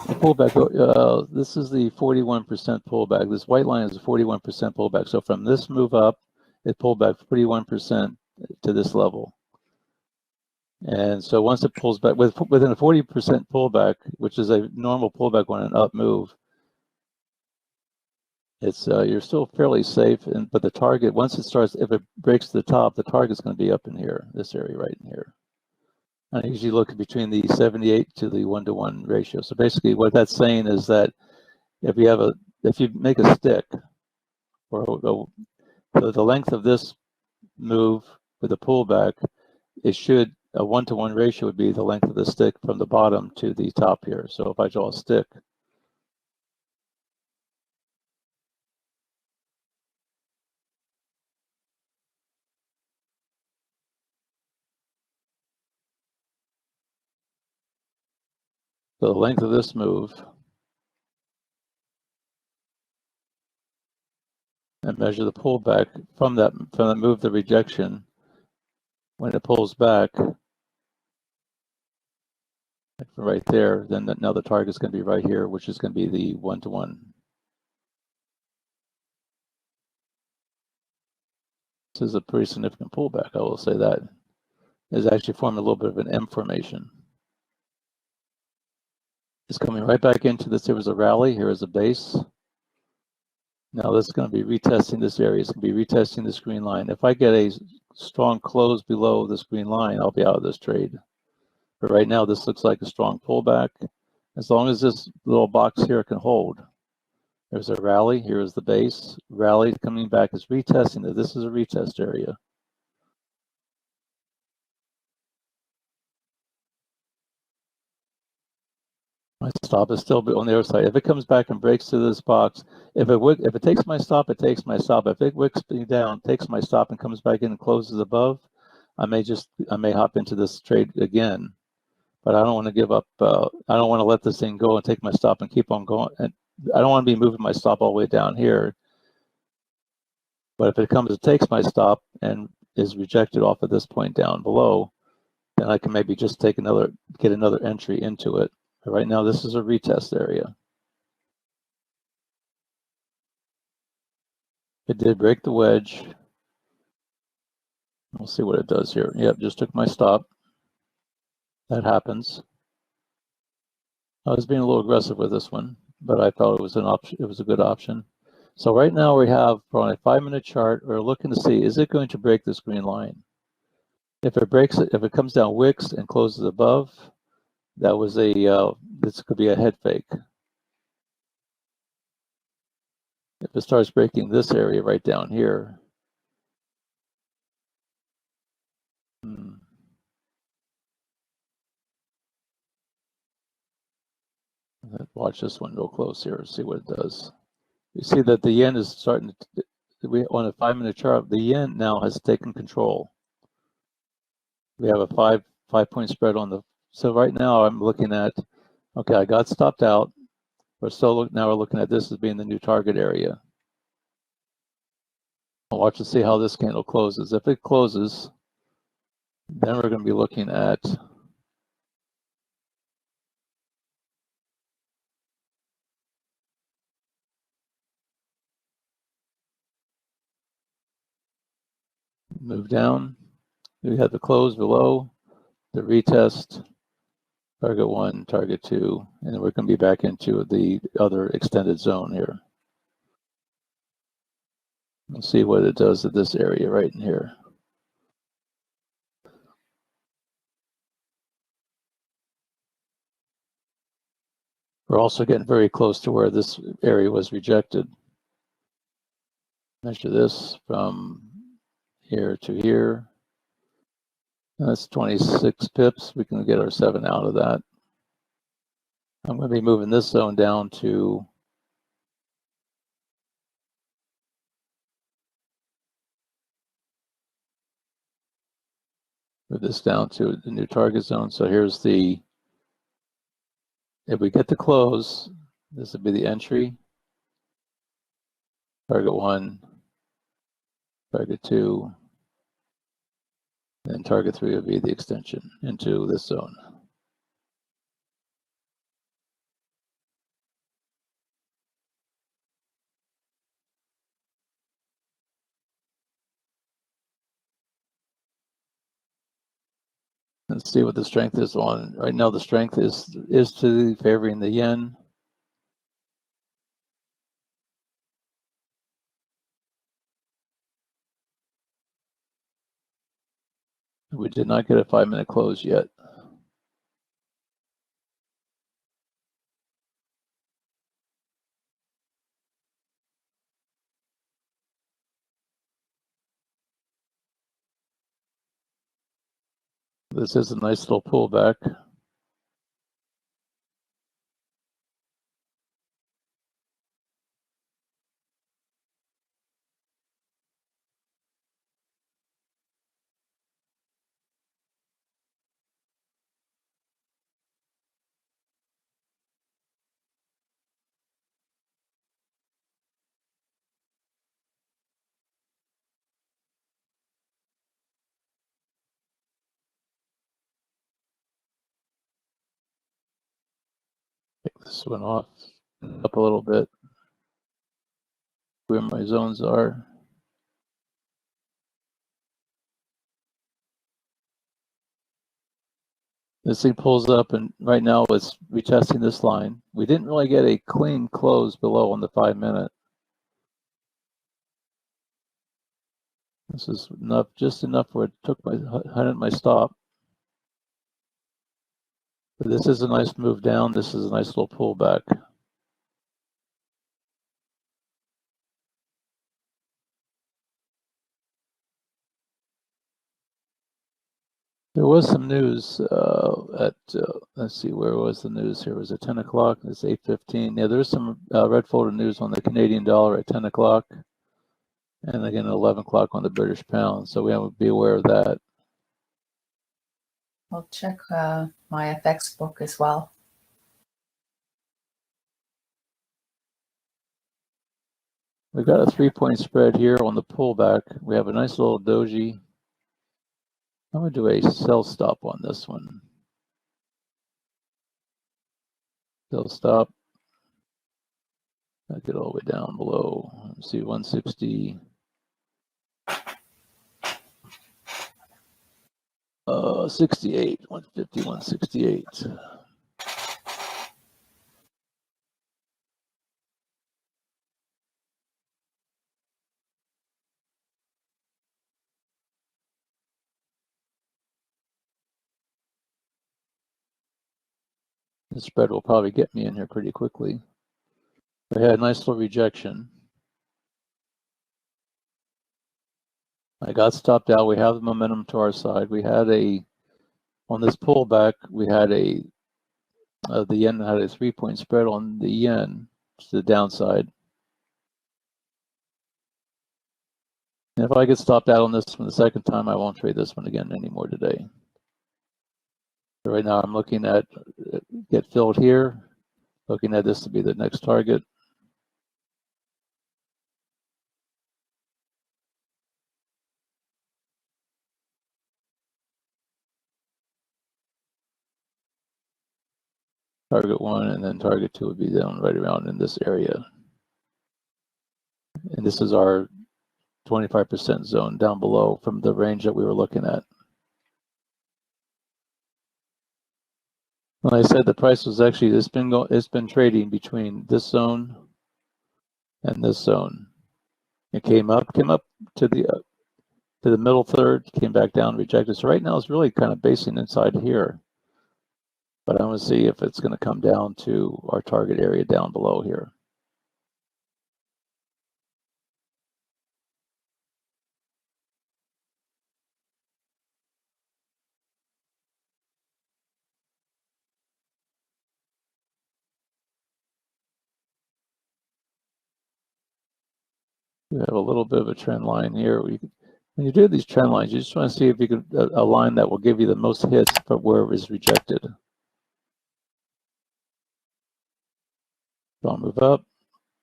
The pullback, this is the 41% pullback. This white line is a 41% pullback. So from this move up, it pulled back 41% to this level. And so once it pulls back, within a 40% pullback, which is a normal pullback on an up move, it's you're still fairly safe. But the target, once it starts, if it breaks to the top, the target's going to be up in here, this area right in here. I usually look between the 78 to the 1-to-1 ratio. So basically, what that's saying is that if you make a stick, or the length of this move with a pullback, it should a 1-to-1 ratio would be the length of the stick from the bottom to the top here. So if I draw a stick, so the length of this move, and measure the pullback from that move, the rejection, when it pulls back, like right there, then now the target's going to be right here, which is going to be the 1-to-1. This is a pretty significant pullback, I will say that. It's actually forming a little bit of an M formation. It's coming right back into this. There was a rally, here is a base. Now this is going to be retesting this area. It's going to be retesting this green line. If I get a strong close below this green line, I'll be out of this trade. But right now, this looks like a strong pullback. As long as this little box here can hold. There's a rally. Here is the base. Rally coming back is retesting it. This is a retest area. My stop is still on the other side. If it comes back and breaks to this box, if it takes my stop, it takes my stop. If it wicks me down, takes my stop and comes back in and closes above, I may hop into this trade again. But I don't want to give up. I don't want to let this thing go and take my stop and keep on going. And I don't want to be moving my stop all the way down here. But if it takes my stop and is rejected off at this point down below, then I can maybe just get another entry into it. But right now, this is a retest area. It did break the wedge. We'll see what it does here. Yep, just took my stop. That happens. I was being a little aggressive with this one, but I felt it was an option. It was a good option. So right now we have on a 5-minute chart, we're looking to see, is it going to break this green line? If it breaks it, if it comes down wicks and closes above, that was this could be a head fake. If it starts breaking this area right down here, watch this one real close here, see what it does. You see that the yen is starting to, on a 5-minute chart, the yen now has taken control. We have a 5-point spread on the, so right now I'm looking at, okay, I got stopped out. Now we're looking at this as being the new target area. I'll watch to see how this candle closes. If it closes, then we're going to be looking at move down. We have the close below, the retest, target 1, target 2, and then we're going to be back into the other extended zone here. We'll see what it does at this area right in here. We're also getting very close to where this area was rejected. Measure this from here to here. That's 26 pips. We can get our 7 out of that. I'm going to be moving this zone down to move this down to the new target zone. So here's the, if we get to close, this would be the entry. Target 1, target 2, And target 3 would be the extension into this zone. Let's see what the strength is on. Right now the strength is to favoring the yen. We did not get a 5-minute close yet. This is a nice little pullback. Take this one off, up a little bit, where my zones are. This thing pulls up, and right now it's retesting this line. We didn't really get a clean close below on the 5-minute. This is enough, just enough where it took my stop. But this is a nice move down. This is a nice little pullback. There was some news let's see, where was the news here? Was it 10 o'clock? It's 8:15. Yeah, there's some red folder news on the Canadian dollar at 10 o'clock. And again at 11 o'clock on the British pound. So we have to be aware of that. I'll check my FX book as well. We've got a 3-point spread here on the pullback. We have a nice little doji. I'm going to do a sell stop on this one. Sell stop. I'll get all the way down below. Let's see, 160. 68, 150, 168. The spread will probably get me in here pretty quickly. We had a nice little rejection. I got stopped out. We have the momentum to our side. We had on this pullback, we had the yen had a 3-point spread on the yen to the downside. And if I get stopped out on this one the second time, I won't trade this one again anymore today. So right now I'm looking at get filled here, looking at this to be the next target. Target 1 and then target 2 would be down right around in this area. And this is our 25% zone down below from the range that we were looking at. Like I said, the price was actually, it's been trading between this zone and this zone. It came up to the middle third, came back down, rejected. So right now it's really kind of basing inside here. But I want to see if it's going to come down to our target area down below here. We have a little bit of a trend line here. When you do these trend lines, you just want to see if you can a line that will give you the most hits, but where it was rejected. Don't move up,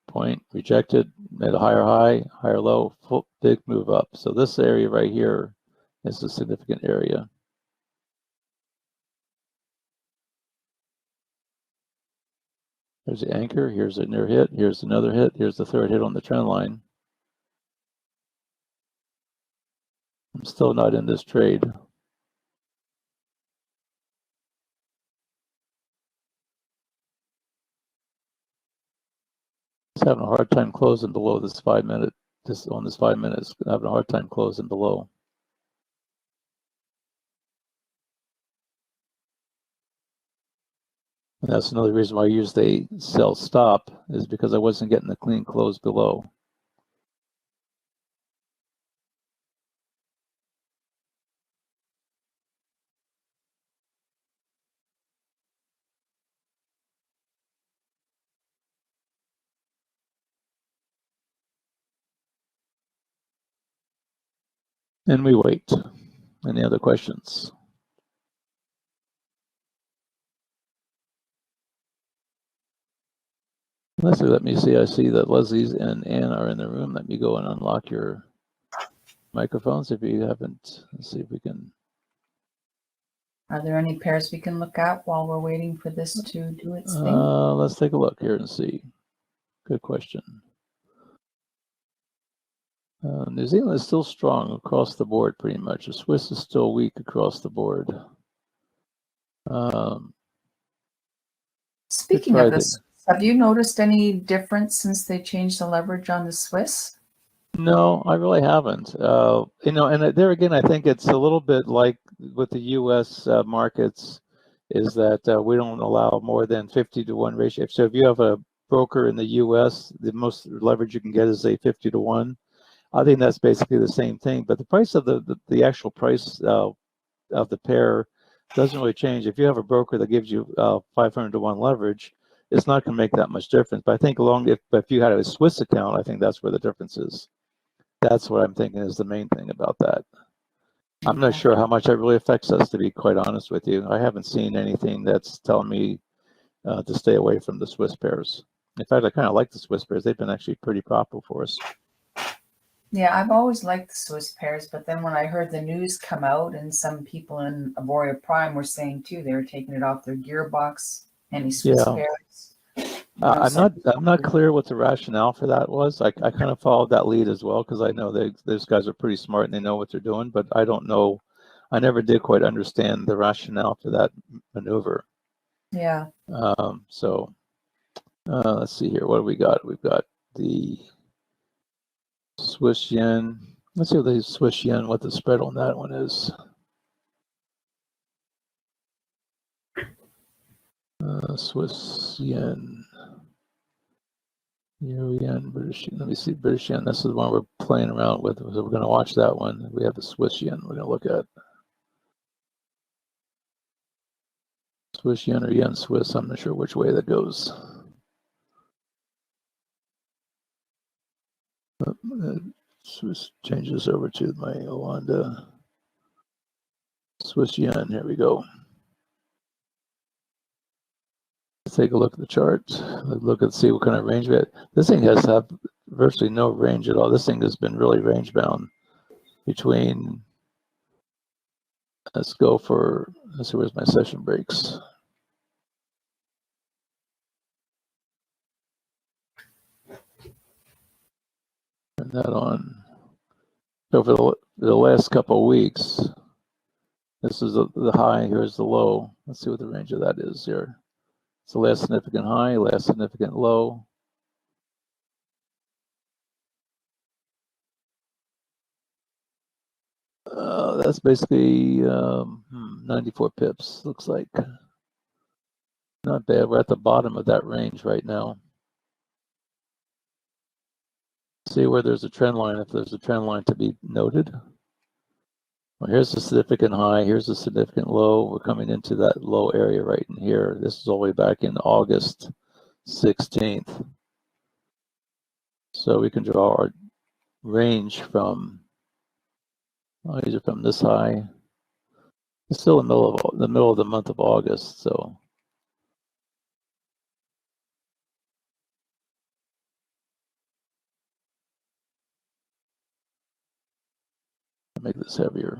point, rejected, made a higher high, higher low, full, big move up. So this area right here is a significant area. There's the anchor, here's a near hit, here's another hit, here's the third hit on the trend line. I'm still not in this trade. It's having a hard time closing below this 5 minute, on this 5 minutes, having a hard time closing below. And that's another reason why I used a sell stop, is because I wasn't getting the clean close below. And we wait. Any other questions? Leslie, let me see. I see that Leslie's and Ann are in the room. Let me go and unlock your microphones if you haven't. Let's see if we can. Are there any pairs we can look at while we're waiting for this to do its thing? Let's take a look here and see. Good question. New Zealand is still strong across the board, pretty much. The Swiss is still weak across the board. Speaking of this, have you noticed any difference since they changed the leverage on the Swiss? No, I really haven't. You know, and there again, I think it's a little bit like with the U.S. Markets, is that we don't allow more than 50-to-1 ratio. So if you have a broker in the U.S., the most leverage you can get is a 50-to-1. I think that's basically the same thing, but the price of the actual price of the pair doesn't really change. If you have a broker that gives you 500-to-1 leverage, it's not going to make that much difference. But I think if you had a Swiss account, I think that's where the difference is. That's what I'm thinking is the main thing about that. I'm not sure how much that really affects us, to be quite honest with you. I haven't seen anything that's telling me to stay away from the Swiss pairs. In fact, I kind of like the Swiss pairs. They've been actually pretty profitable for us. Yeah, I've always liked the Swiss pairs, but then when I heard the news come out and some people in Auvoria Prime were saying too, they were taking it off their gearbox, any Swiss pairs. I'm not clear what the rationale for that was. I kind of followed that lead as well because I know those guys are pretty smart and they know what they're doing, but I don't know. I never did quite understand the rationale for that maneuver. Yeah. So let's see here. What do we got? We've got the Swiss yen. Let's see what the Swiss yen, what the spread on that one is. Swiss yen. Euro yen, British yen. Let me see, British yen. This is the one we're playing around with. So we're going to watch that one. We have the Swiss yen we're going to look at. Swiss yen or yen Swiss. I'm not sure which way that goes. Swiss changes over to my Oanda. Swiss yen. Here we go. Let's take a look at the chart. Look and see what kind of range we had. This thing has have virtually no range at all. This thing has been really range bound between. Let's go for. Let's see where's my session breaks. Turn that on. So for the last couple of weeks, this is the high. Here's the low. Let's see what the range of that is here. It's the last significant high, last significant low. That's basically 94 pips, looks like. Not bad. We're at the bottom of that range right now. See where there's a trend line, if there's a trend line to be noted. Well, here's the significant high, here's the significant low. We're coming into that low area right in here. This is all the way back in August 16th. So we can draw our range from, these are from this high. It's still in the middle of the month of August, so. Make this heavier.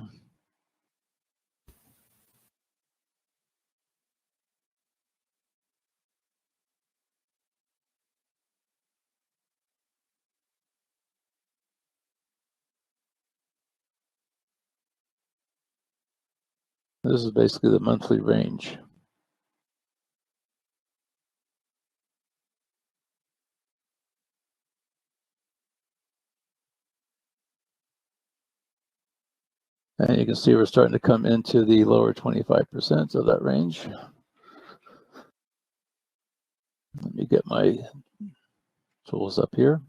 This is basically the monthly range. And you can see we're starting to come into the lower 25% of that range. Let me get my tools up here.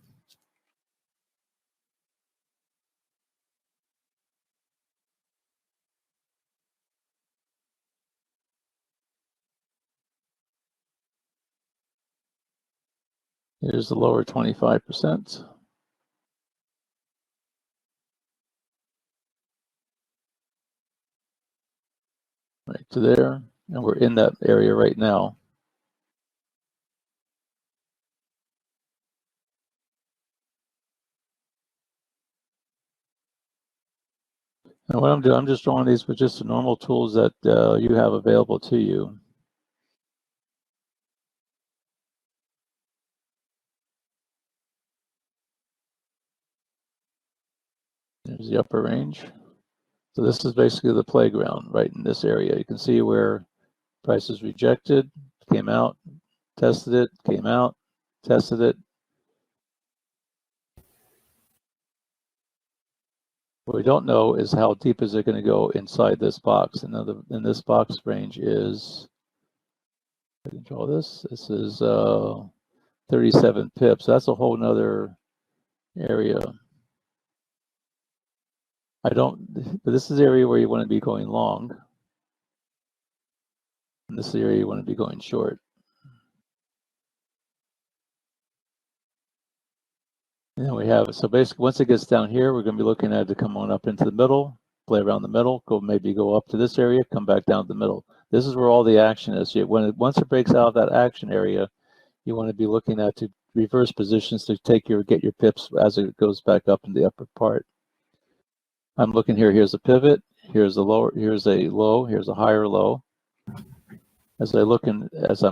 Here's the lower 25%. Right to there. And we're in that area right now. And what I'm doing, I'm just drawing these with just the normal tools that you have available to you. There's the upper range. So this is basically the playground right in this area. You can see where price is rejected, came out, tested it, came out, tested it. What we don't know is how deep is it going to go inside this box. And this box range is, I can draw this. This is 37 pips. That's a whole nother area. But this is the area where you want to be going long. And this is the area you want to be going short. And then we have, so basically once it gets down here, we're going to be looking at it to come on up into the middle, play around the middle, maybe go up to this area, come back down to the middle. This is where all the action is. Once it breaks out of that action area, you want to be looking at to reverse positions to get your pips as it goes back up in the upper part. I'm looking here, here's a pivot, here's a lower, here's a low, here's a higher low. As I'm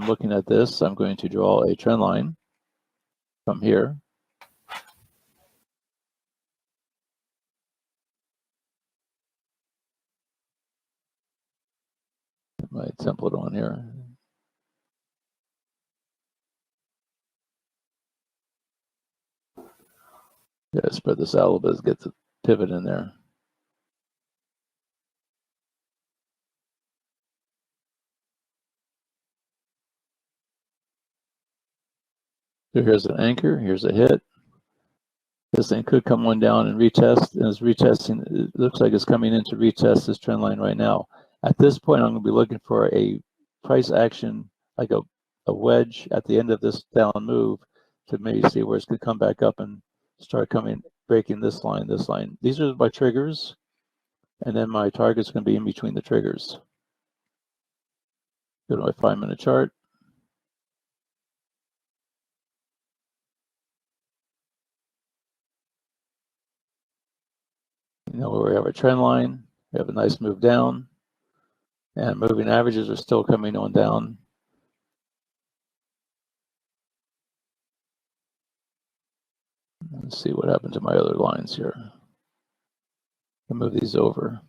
looking at this, I'm going to draw a trend line from here. Get my template on here. Yeah, spread this out a little bit to get the pivot in there. So here's an anchor, here's a hit. This thing could come on down and retest, and it's retesting. It looks like it's coming in to retest this trend line right now. At this point, I'm going to be looking for a price action, like a wedge at the end of this down move to maybe see where it's going to come back up and start breaking this line, this line. These are my triggers, and then my target's going to be in between the triggers. Go to my 5-minute chart. You know, where we have a trend line, we have a nice move down, and moving averages are still coming on down. Let's see what happened to my other lines here. I'll move these over.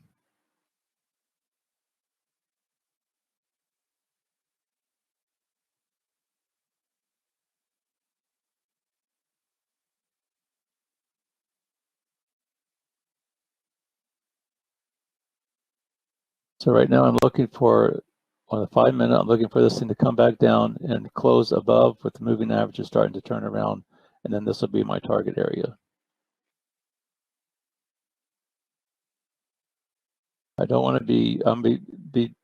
So right now I'm looking for, on the 5-minute, I'm looking for this thing to come back down and close above with the moving averages starting to turn around. And then this will be my target area. I don't want to be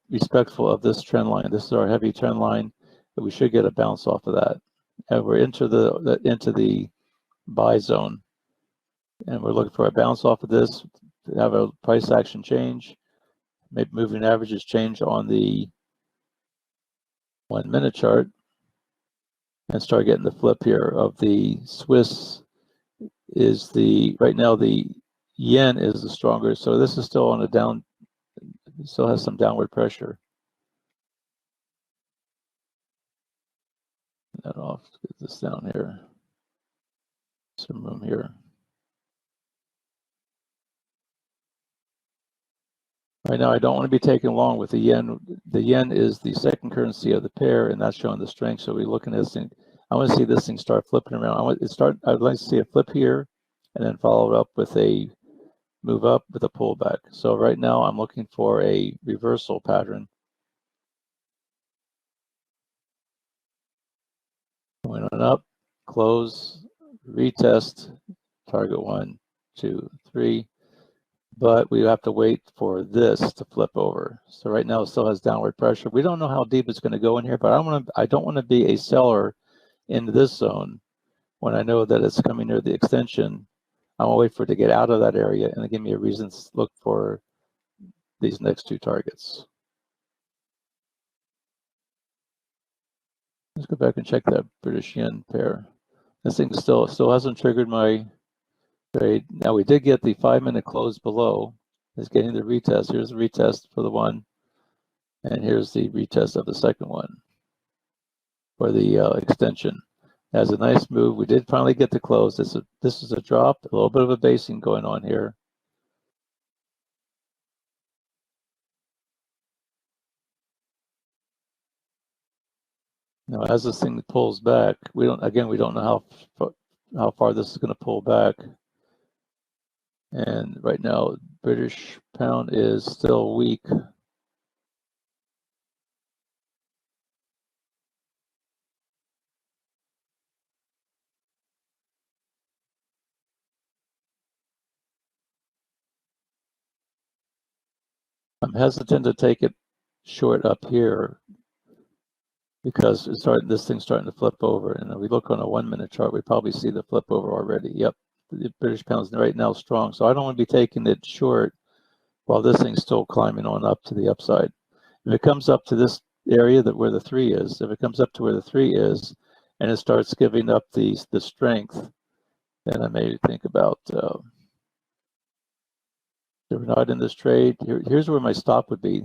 respectful of this trend line. This is our heavy trend line, but we should get a bounce off of that. And we're into the buy zone. And we're looking for a bounce off of this, to have a price action change. Maybe moving averages change on the 1-minute chart and start getting the flip here of the Swiss is right now the yen is the stronger. So this is still on a down, still has some downward pressure. That off, get this down here. Some room here. Right now, I don't want to be taking long with the yen. The yen is the second currency of the pair, and that's showing the strength. So we're looking at this thing. I want to see this thing start flipping around. I'd like to see it flip here, and then follow it up with a move up with a pullback. So right now, I'm looking for a reversal pattern. Going on up, close, retest, target 1, 2, 3. But we have to wait for this to flip over. So right now it still has downward pressure. We don't know how deep it's going to go in here, but I don't want to be a seller into this zone when I know that it's coming near the extension. I'm gonna wait for it to get out of that area and give me a reason to look for these next two targets. Let's go back and check that British yen pair. This thing still hasn't triggered my trade. Now we did get the 5-minute close below. It's getting the retest. Here's the retest for the one, and here's the retest of the second one for the extension. Has a nice move. We did finally get to close. This is a drop, a little bit of a basing going on here. Now, as this thing pulls back, we don't know how far this is going to pull back. And right now, British pound is still weak. I'm hesitant to take it short up here because this thing's starting to flip over. And if we look on a 1-minute chart, we probably see the flip over already. Yep, the British pound's right now strong. So I don't want to be taking it short while this thing's still climbing on up to the upside. If it comes up to this area where the 3 is, if it comes up to where the 3 is, and it starts giving up the strength, then I may think about if we're not in this trade. Here's where my stop would be.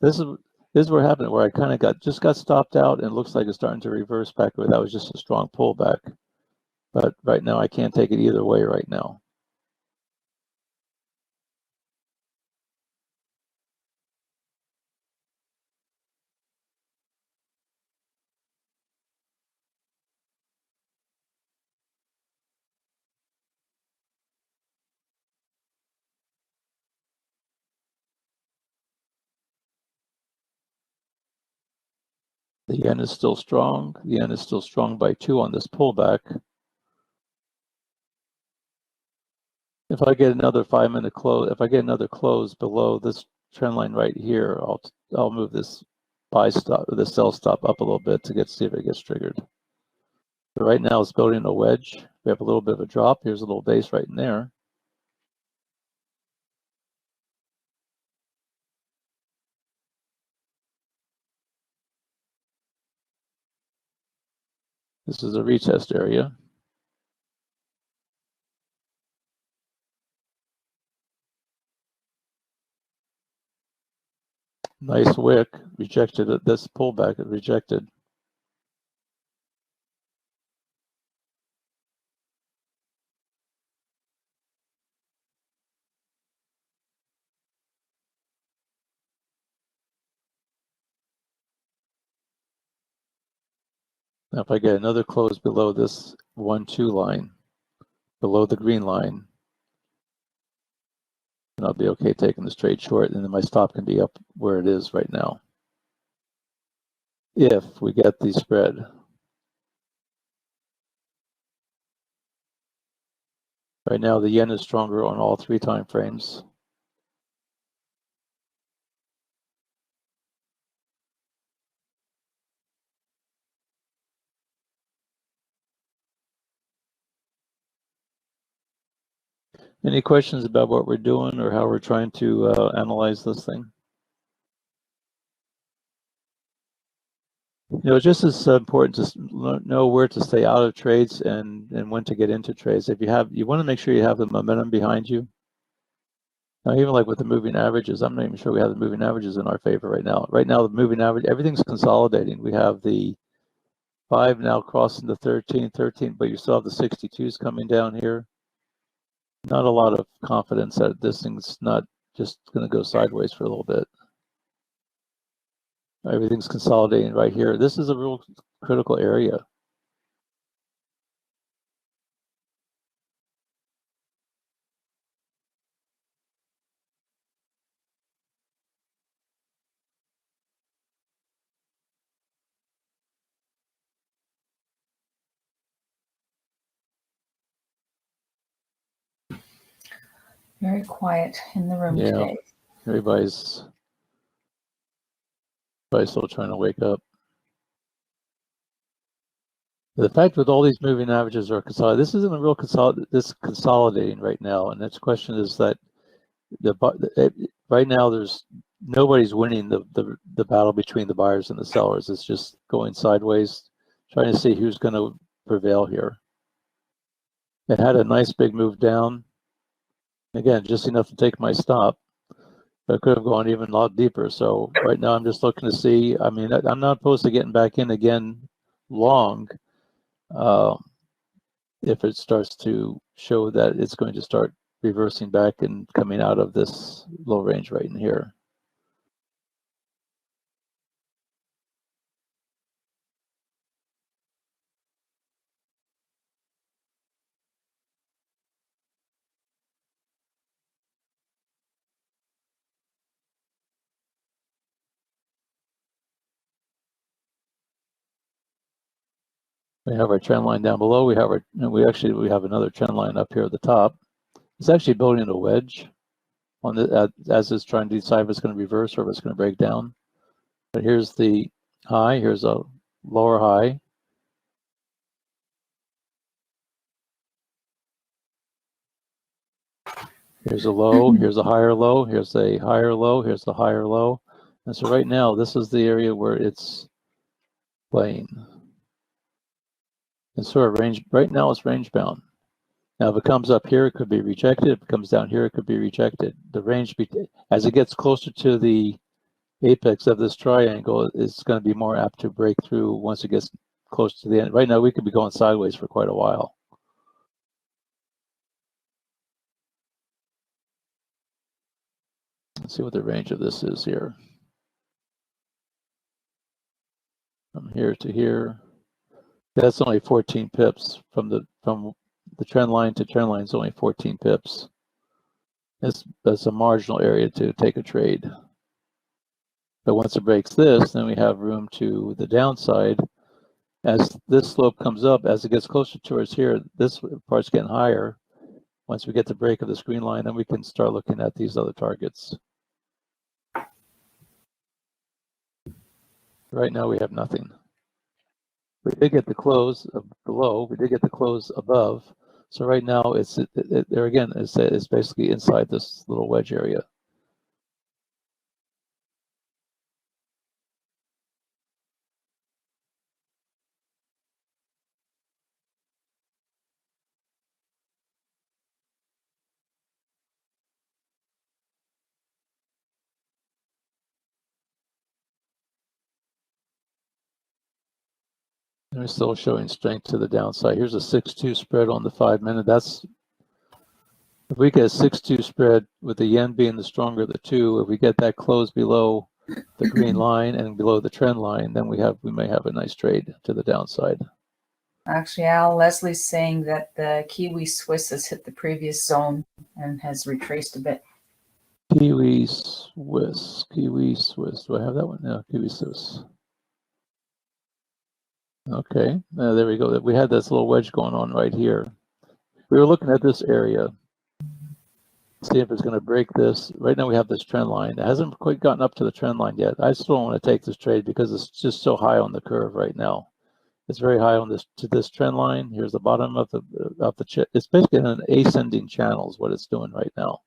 This is where it happened, where I kind of got stopped out, and it looks like it's starting to reverse back. That was just a strong pullback. But right now, I can't take it either way right now. The yen is still strong. The yen is still strong by 2 on this pullback. If I get another 5-minute close, if I get another close below this trend line right here, I'll move this buy stop, or the sell stop up a little bit to see if it gets triggered. But right now it's building a wedge. We have a little bit of a drop. Here's a little base right in there. This is a retest area. Nice wick, rejected at this pullback, it rejected. Now if I get another close below this 1-2 line, below the green line, and I'll be okay taking the straight short, and then my stop can be up where it is right now. If we get the spread. Right now, the yen is stronger on all 3 time frames. Any questions about what we're doing or how we're trying to analyze this thing? You know, just as important to know where to stay out of trades and when to get into trades. If you want to make sure you have the momentum behind you. Now, even like with the moving averages, I'm not even sure we have the moving averages in our favor right now. Right now, the moving average, everything's consolidating. We have the 5 now crossing the 13, but you still have the 62s coming down here. Not a lot of confidence that this thing's not just going to go sideways for a little bit. Everything's consolidating right here. This is a real critical area. Very quiet in the room Yeah. today. Everybody's still trying to wake up. The fact with all these moving averages are consolidating, this isn't a real consolidating right now. And next question is that right now there's nobody's winning the battle between the buyers and the sellers. It's just going sideways, trying to see who's going to prevail here. It had a nice big move down. Again, just enough to take my stop. But it could have gone even a lot deeper. So right now I'm just looking to see. I mean, I'm not opposed to getting back in again long. If it starts to show that it's going to start reversing back and coming out of this low range right in here. We have our trend line down below. We have another trend line up here at the top. It's actually building a wedge on the as it's trying to decide if it's going to reverse or if it's going to break down. But here's the high. Here's a lower high. Here's a low. Here's a higher low. Here's a higher low. Here's the higher low. And so right now, this is the area where it's playing. And sort of range. Right now, it's range bound. Now, if it comes up here, it could be rejected. If it comes down here, it could be rejected. The range, as it gets closer to the apex of this triangle, it's going to be more apt to break through once it gets close to the end. Right now, we could be going sideways for quite a while. Let's see what the range of this is here. From here to here. That's only 14 pips from the trend line to trend line is only 14 pips. That's a marginal area to take a trade. But once it breaks this, then we have room to the downside. As this slope comes up, as it gets closer towards here, this part's getting higher. Once we get the break of this green line, then we can start looking at these other targets. Right now we have nothing. We did get the close below. We did get the close above. So right now it's there again. It's basically inside this little wedge area. And we're still showing strength to the downside. Here's a 6-2 spread on the 5-minute. That's if we get a 6-2 spread with the yen being the stronger of the two. If we get that close below the green line and below the trend line, then we may have a nice trade to the downside. Actually, Al, Leslie's saying that the Kiwi Swiss has hit the previous zone and has retraced a bit. Kiwi Swiss. Do I have that one? No, Kiwi Swiss. Okay, there we go. We had this little wedge going on right here. We were looking at this area, see if it's going to break this. Right now we have this trend line. It hasn't quite gotten up to the trend line yet. I still don't want to take this trade because it's just so high on the curve right now. It's very high on this trend line. Here's the bottom of the it's basically an ascending channel is what it's doing right now.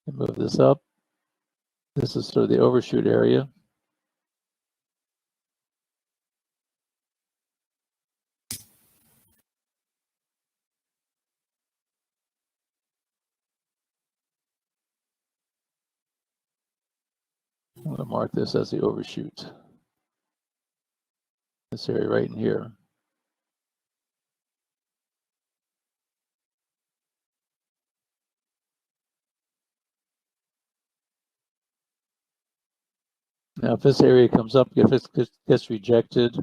And move this up. This is sort of the overshoot area. I'm going to mark this as the overshoot. This area right in here. Now, if this area comes up, if it gets rejected,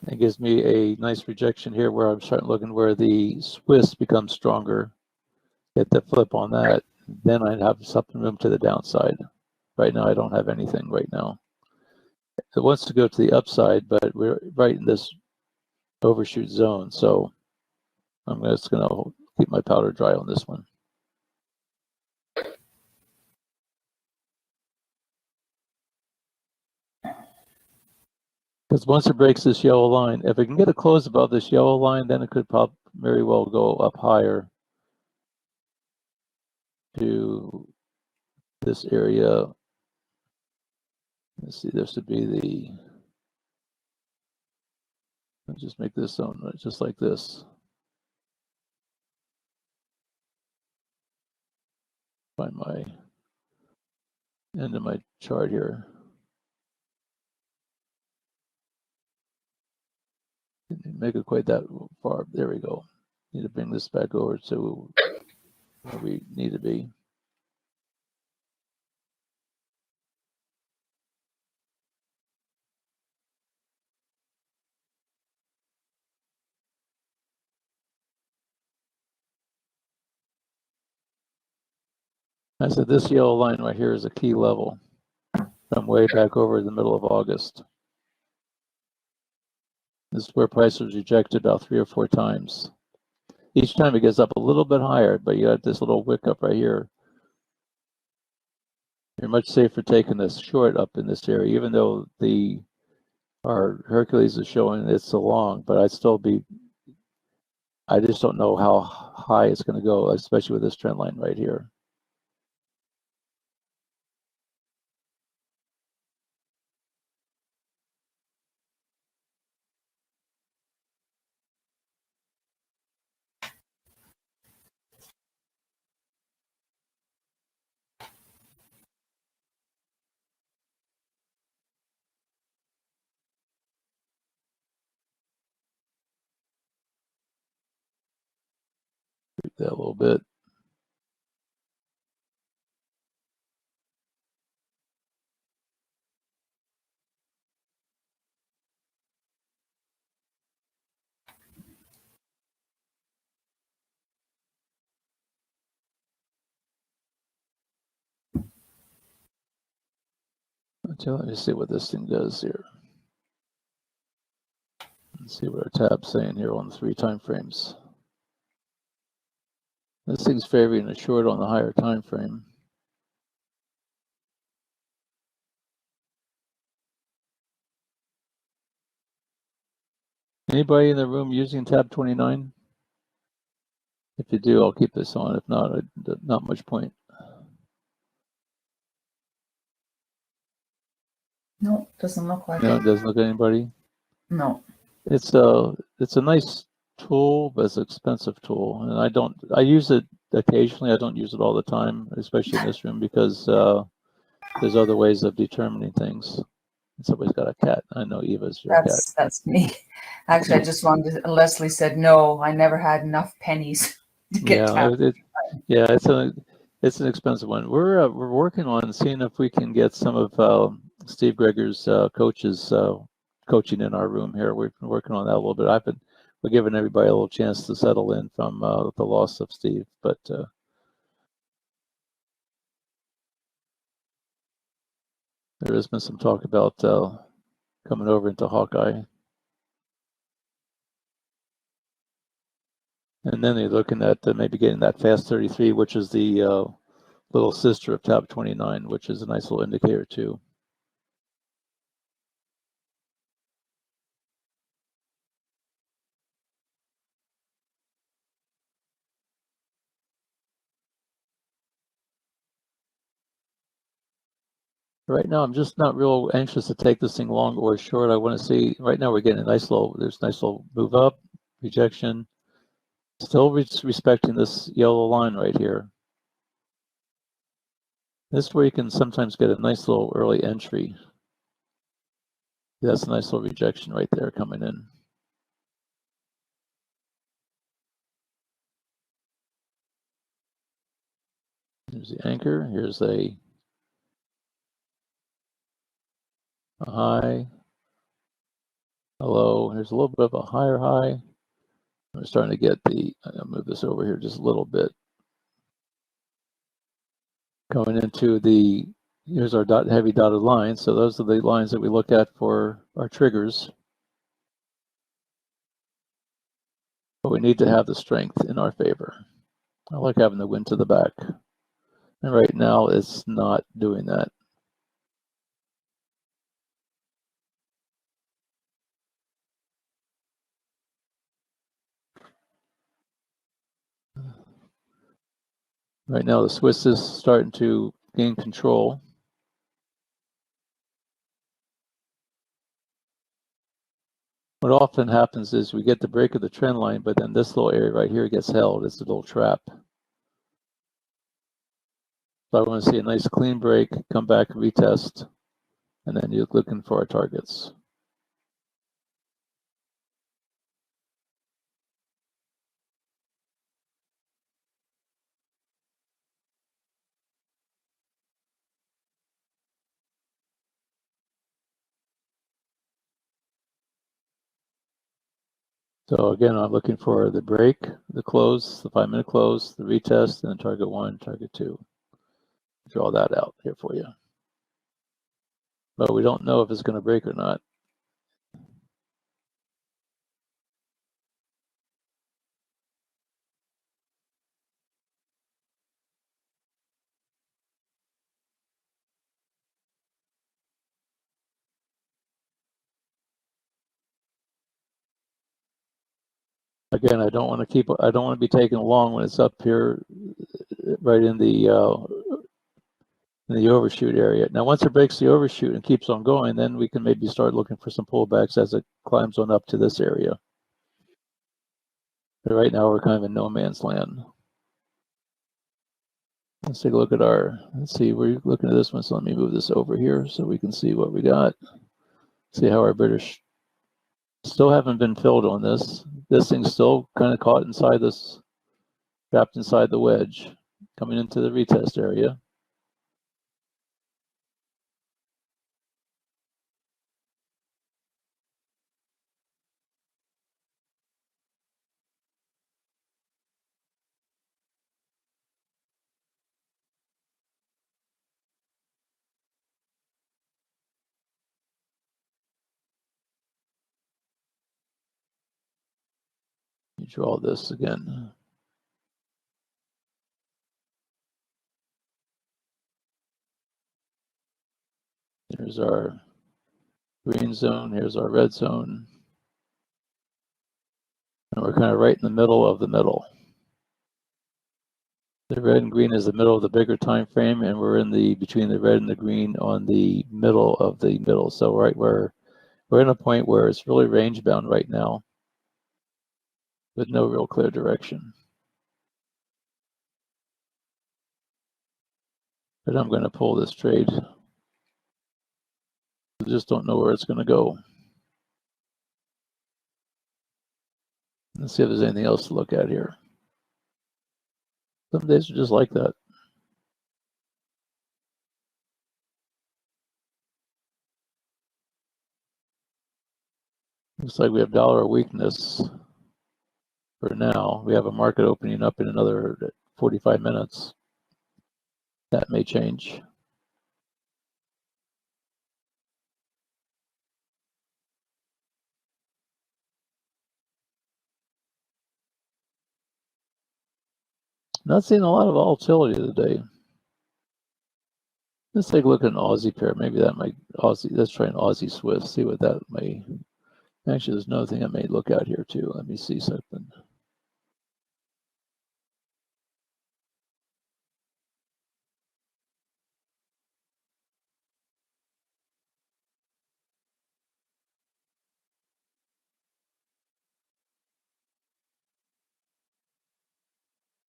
it gives me a nice rejection here where I'm starting looking where the Swiss becomes stronger. Get the flip on that, then I'd have something room to the downside. Right now, I don't have anything right now. It wants to go to the upside, but we're right in this overshoot zone, so I'm just going to keep my powder dry on this one. Because once it breaks this yellow line, if it can get a close above this yellow line, then it could very well go up higher to this area. Let's see, this would be the, let's just make this zone just like this. Find my end of my chart here. Didn't make it quite that far. There we go. Need to bring this back over to where we need to be. I said this yellow line right here is a key level from way back over the middle of August. This is where price was rejected about 3 or 4 times. Each time it gets up a little bit higher, but you got this little wick up right here. You're much safer taking this short up in this area, even though our Hercules is showing it's so long, but I just don't know how high it's going to go, especially with this trend line right here. That a little bit. Let me see what this thing does here. Let's see what our tab's saying here on the 3 time frames. This thing's favoring a short on the higher time frame. Anybody in the room using tab 29? If you do, I'll keep this on. If not, not much point. No, doesn't look like No, it. it doesn't look at anybody. No. It's a nice tool, but it's an expensive tool, and I use it occasionally. I don't use it all the time, especially in this room, because there's other ways of determining things. Somebody's got a cat. I know Eva's your cat. That's me. Actually, I just wanted to, Leslie said, no, I never had enough pennies to get It's an expensive one. We're working on seeing if we can get some of Steve Greger's coaches coaching in our room here. We've been working on that a little bit. We're giving everybody a little chance to settle in from the loss of Steve, but there has been some talk about coming over into Hawkeye. And then they're looking at maybe getting that Fast 33, which is the little sister of Tab 29, which is a nice little indicator too. Right now, I'm just not real anxious to take this thing long or short. I want to see, right now we're getting there's a nice little move up, rejection, still respecting this yellow line right here. This is where you can sometimes get a nice little early entry. That's a nice little rejection right there coming in. Here's the anchor. Here's a a high, a low. Here's a little bit of a higher high. We're starting to get I'll move this over here just a little bit. Going into here's our heavy dotted line. So those are the lines that we look at for our triggers. But we need to have the strength in our favor. I like having the wind to the back. And right now it's not doing that. Right now the Swiss is starting to gain control. What often happens is we get the break of the trend line, but then this little area right here gets held. It's a little trap. So I want to see a nice clean break, come back, retest, and then you're looking for our targets. So again, I'm looking for the break, the close, the 5-minute close, the retest, and then target 1, target 2. Draw that out here for you. But we don't know if it's going to break or not. Again, I don't want to be taken along when it's up here, right in the overshoot area. Now, once it breaks the overshoot and keeps on going, then we can maybe start looking for some pullbacks as it climbs on up to this area. But right now, we're kind of in no man's land. Let's take a look at let's see, we're looking at this one, so let me move this over here so we can see what we got. See how our British still haven't been filled on this. This thing's still kind of caught inside this, trapped inside the wedge, coming into the retest area. You draw this again. Here's our green zone, here's our red zone. And we're kind of right in the middle of the middle. The red and green is the middle of the bigger time frame, and we're in between the red and the green on the middle of the middle. So right where we're in a point where it's really range bound right now with no real clear direction. But I'm going to pull this trade. I just don't know where it's going to go. Let's see if there's anything else to look at here. Some days are just like that. Looks like we have dollar weakness for now. We have a market opening up in another 45 minutes. That may change. Not seeing a lot of volatility today. Let's take a look at an Aussie pair. Maybe that might let's try an Aussie Swiss, see what that may. Actually, there's another thing I may look at here too. Let me see something.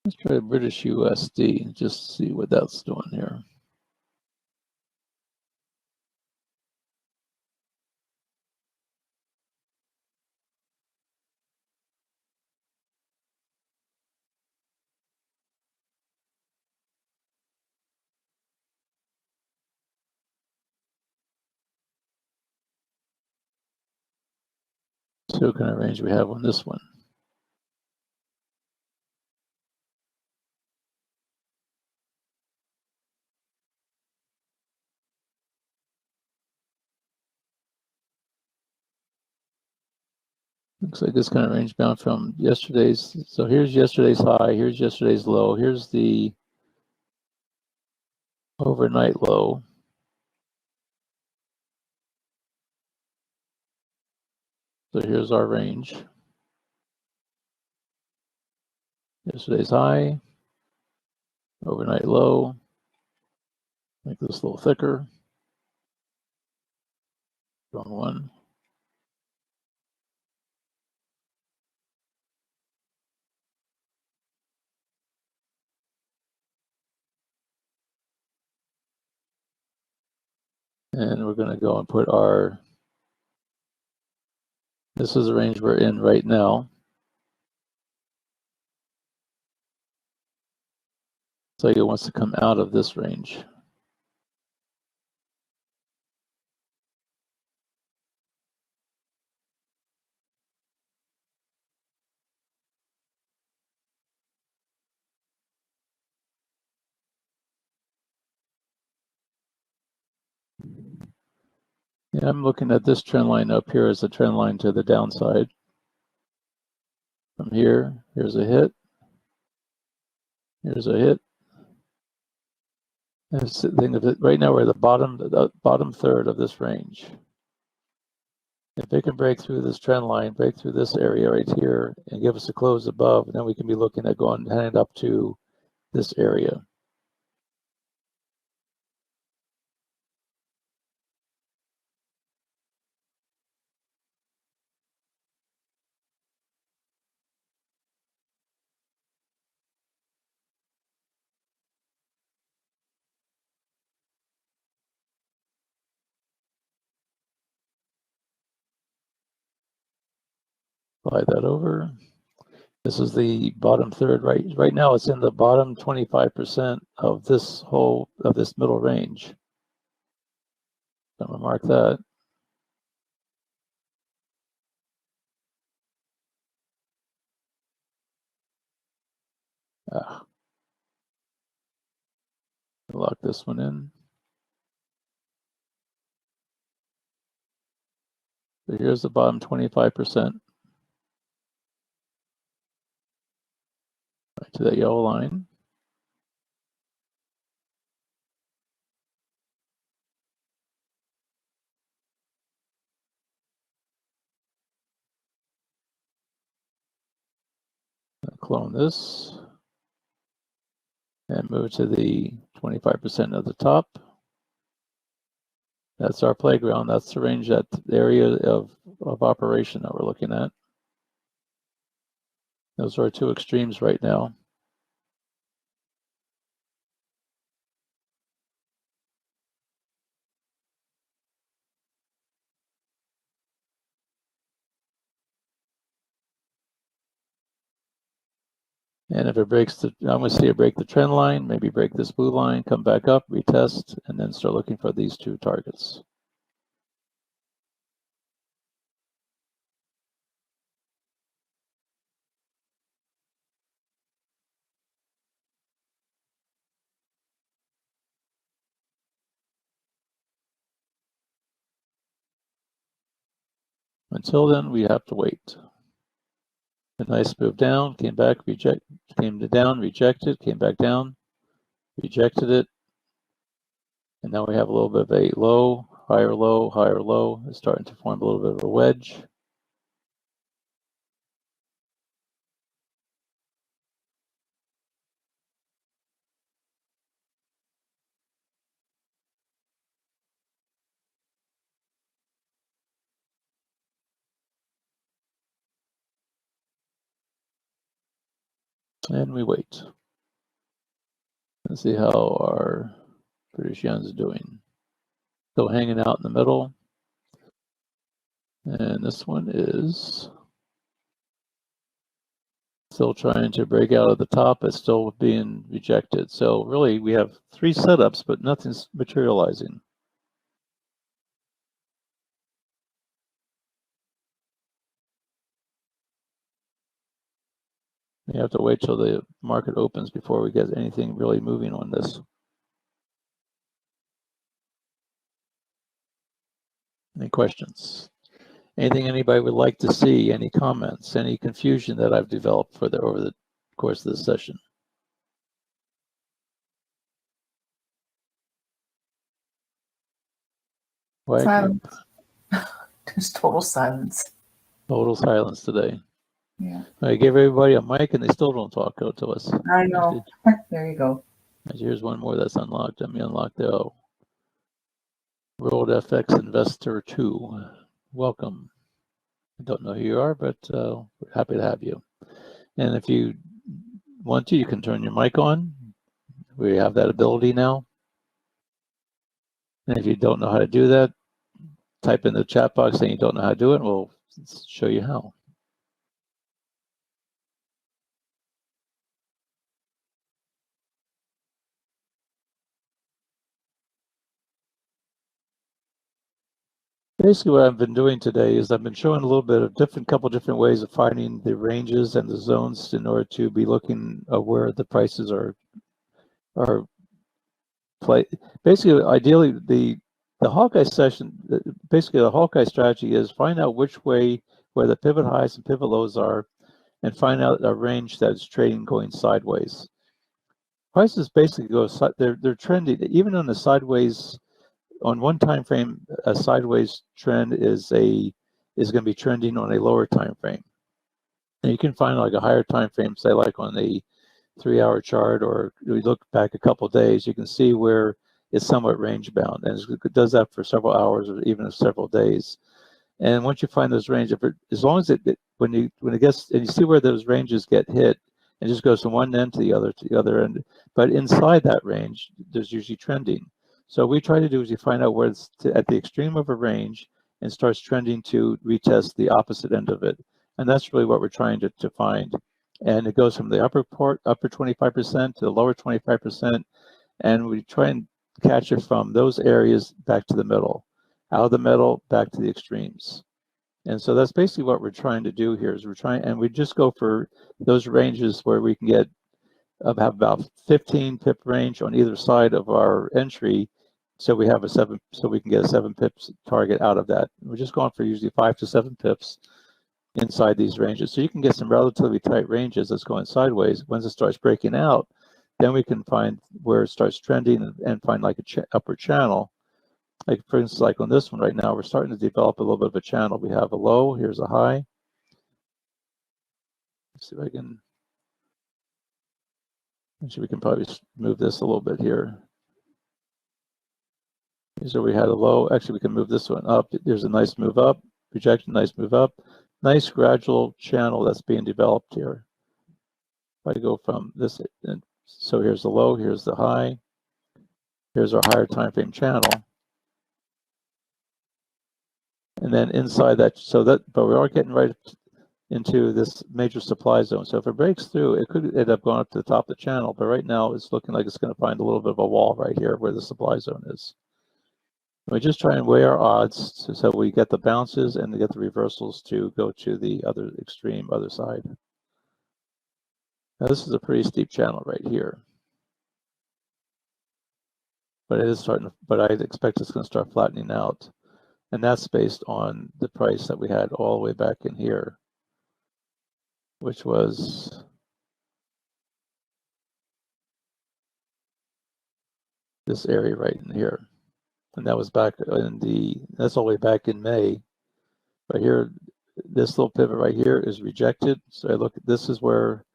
Let's try British USD, just see what that's doing here. So what kind of range we have on this one? Looks like this kind of range bound from yesterday's. So here's yesterday's high, here's yesterday's low, here's the overnight low. So here's our range. Yesterday's high, overnight low. Make this a little thicker. Wrong one. And we're going to go and put our, this is the range we're in right now. So it wants to come out of this range. Yeah, I'm looking at this trend line up here as a trend line to the downside. From here, here's a hit. Here's a hit. And think of it, right now we're at the bottom third of this range. If it can break through this trend line, break through this area right here, and give us a close above, then we can be looking at going heading up to this area. Slide that over. This is the bottom third. Right now, it's in the bottom 25% of this middle range. I'm gonna mark that. Lock this one in. So here's the bottom 25%. Right to that yellow line. Clone this and move to the 25% of the top. That's our playground. That's the range, that area of operation that we're looking at. Those are our two extremes right now. And if it breaks I'm going to see it break the trend line, maybe break this blue line, come back up, retest, and then start looking for these two targets. Until then, we have to wait. A nice move down, came back, came down, rejected, came back down, rejected it. And now we have a little bit of a low, higher low, higher low. It's starting to form a little bit of a wedge. And we wait. Let's see how our British yen is doing. Still hanging out in the middle. And this one is still trying to break out of the top. It's still being rejected. So really, we have three setups, but nothing's materializing. We have to wait till the market opens before we get anything really moving on this. Any questions? Anything anybody would like to see? Any comments? Any confusion that I've developed for over the course of this session? Silence. Just total silence. Total silence today. Yeah. I gave everybody a mic and they still don't talk to us. I know. There you go. Here's one more that's unlocked. Let me unlock the World FX Investor 2. Welcome. I don't know who you are, but we're happy to have you. And if you want to, you can turn your mic on. We have that ability now. And if you don't know how to do that, type in the chat box saying you don't know how to do it, and we'll show you how. Basically, what I've been doing today is I've been showing a little bit of couple different ways of finding the ranges and the zones in order to be looking at where the prices are basically. Ideally, the Hawkeye session, basically the Hawkeye strategy is find out which way where the pivot highs and pivot lows are, and find out a range that's trading going sideways. Prices basically go they're trending even on the sideways. On one time frame, a sideways trend is going to be trending on a lower time frame, and you can find like a higher time frame, say like on the 3-hour chart, or we look back a couple of days, you can see where it's somewhat range bound, and it does that for several hours or even several days. And once you find those ranges, as long as when it gets, and you see where those ranges get hit, it just goes from one end to the other end. But inside that range, there's usually trending. So what we try to do is you find out where it's at the extreme of a range and starts trending to retest the opposite end of it. And that's really what we're trying to find. And it goes from the upper 25% to the lower 25%. And we try and catch it from those areas back to the middle, out of the middle, back to the extremes. And so that's basically what we're trying to do here is we just go for those ranges where we can have about 15 pip range on either side of our entry. So we have so we can get a 7 pips target out of that. We're just going for usually 5 to 7 pips inside these ranges. So you can get some relatively tight ranges that's going sideways. Once it starts breaking out, then we can find where it starts trending and find like a upper channel. Like for instance, like on this one right now, we're starting to develop a little bit of a channel. We have a low, here's a high. Let's see if I can, actually we can probably move this a little bit here. So we had a low, actually we can move this one up. There's a nice move up, rejection, nice move up. Nice gradual channel that's being developed here. If I go from this, so here's the low, here's the high, here's our higher time frame channel. And then inside that, but we are getting right into this major supply zone. So if it breaks through, it could end up going up to the top of the channel, but right now it's looking like it's going to find a little bit of a wall right here where the supply zone is. We just try and weigh our odds so we get the bounces and we get the reversals to go to the other extreme, other side. Now this is a pretty steep channel right here. But it is but I expect it's going to start flattening out. And that's based on the price that we had all the way back in here, which was this area right in here. And that was back that's all the way back in May. Right here, this little pivot right here is rejected. So I look at, this is where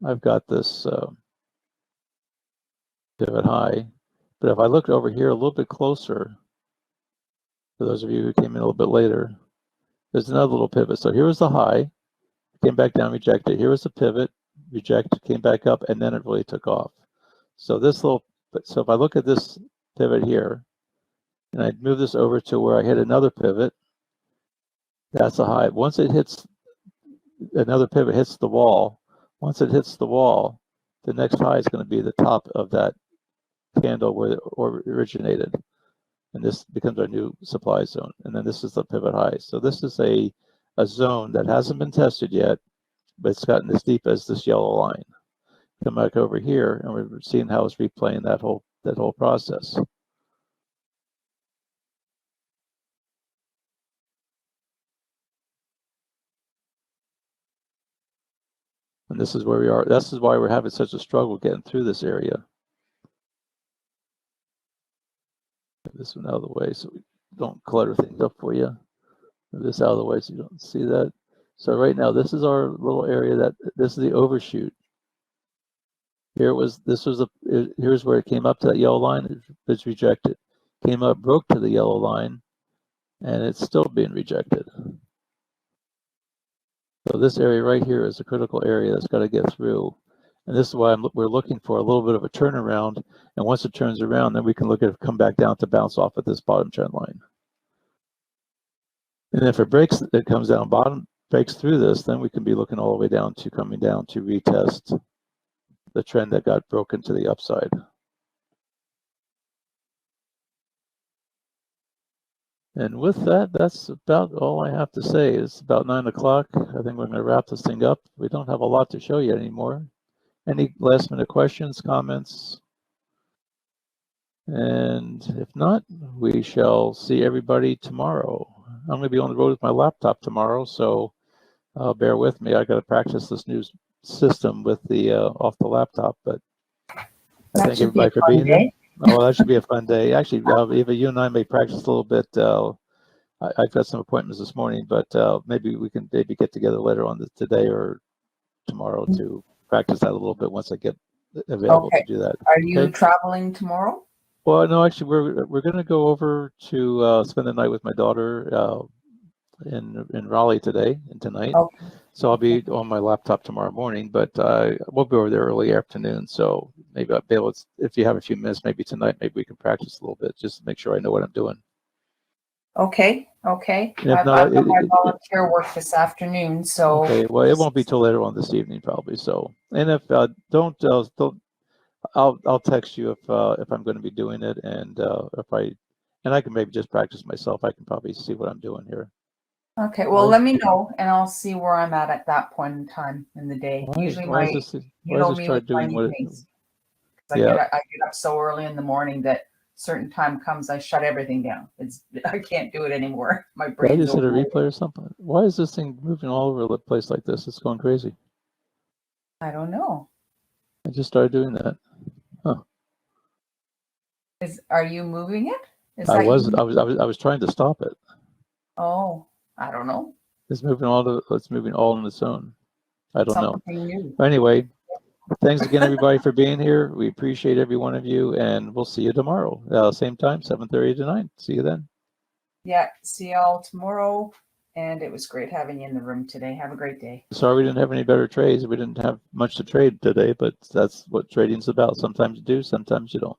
I've got this pivot high. But if I look over here a little bit closer, for those of you who came in a little bit later, there's another little pivot. So here was the high, came back down, rejected. Here was the pivot, rejected, came back up, and then it really took off. So so if I look at this pivot here, and I move this over to where I hit another pivot, that's a high. Once it hits, another pivot hits the wall. Once it hits the wall, the next high is going to be the top of that candle where it originated. And this becomes our new supply zone. And then this is the pivot high. So this is a zone that hasn't been tested yet. but it's gotten as deep as this yellow line. Come back over here, and we're seeing how it's replaying that whole process. And this is where we are. This is why we're having such a struggle getting through this area. Get this one out of the way so we don't clutter things up for you. Move this out of the way so you don't see that. So right now, this is our little area this is the overshoot. Here it was, here's where it came up to that yellow line, it's rejected. Came up, broke to the yellow line, and it's still being rejected. So this area right here is a critical area that's got to get through. And this is why we're looking for a little bit of a turnaround. And once it turns around, then we can look at it come back down to bounce off at this bottom trend line. And if it breaks, it comes down bottom, breaks through this, then we can be looking all the way down to coming down to retest the trend that got broken to the upside. And with that, that's about all I have to say. It's about 9 o'clock. I think we're going to wrap this thing up. We don't have a lot to show you anymore. Any last minute questions, comments? And if not, we shall see everybody tomorrow. I'm going to be on the road with my laptop tomorrow, so bear with me. I got to practice this new system with the off the laptop, but I thank everybody for being here. Oh, that should be a fun day. Actually, Eva, you and I may practice a little bit. I've got some appointments this morning, but maybe we can get together later on today or tomorrow to practice that a little bit once I get available to do that. Are you traveling tomorrow? Well, no, actually, we're going to go over to spend the night with my daughter in Raleigh today and tonight. Okay. So I'll be on my laptop tomorrow morning, but we'll be over there early afternoon. So maybe I'll be able to, if you have a few minutes, maybe tonight, maybe we can practice a little bit just to make sure I know what I'm doing. Okay. I've got my volunteer work this afternoon, so. Okay, well, it won't be till later on this evening probably. So, and if don't, I'll text you if I'm going to be doing it, and I can maybe just practice myself. I can probably see what I'm doing here. Okay, well, let me know, and I'll see where I'm at that point in time in the day. Usually, I get up so early in the morning that certain time comes, I shut everything down. I can't do it anymore. My brain. I just hit a replay or something. Why is this thing moving all over the place like this? It's going crazy. I don't know. I just started doing that. Huh. Are you moving it? I was trying to stop it. Oh, I don't know. It's moving all on its own. I don't know. New. Anyway, thanks again, everybody, for being here. We appreciate every one of you, and we'll see you tomorrow. Same time, 7:30 to 9. See you then. Yeah, see y'all tomorrow. And it was great having you in the room today. Have a great day. Sorry we didn't have any better trades. We didn't have much to trade today, but that's what trading's about. Sometimes you do, sometimes you don't.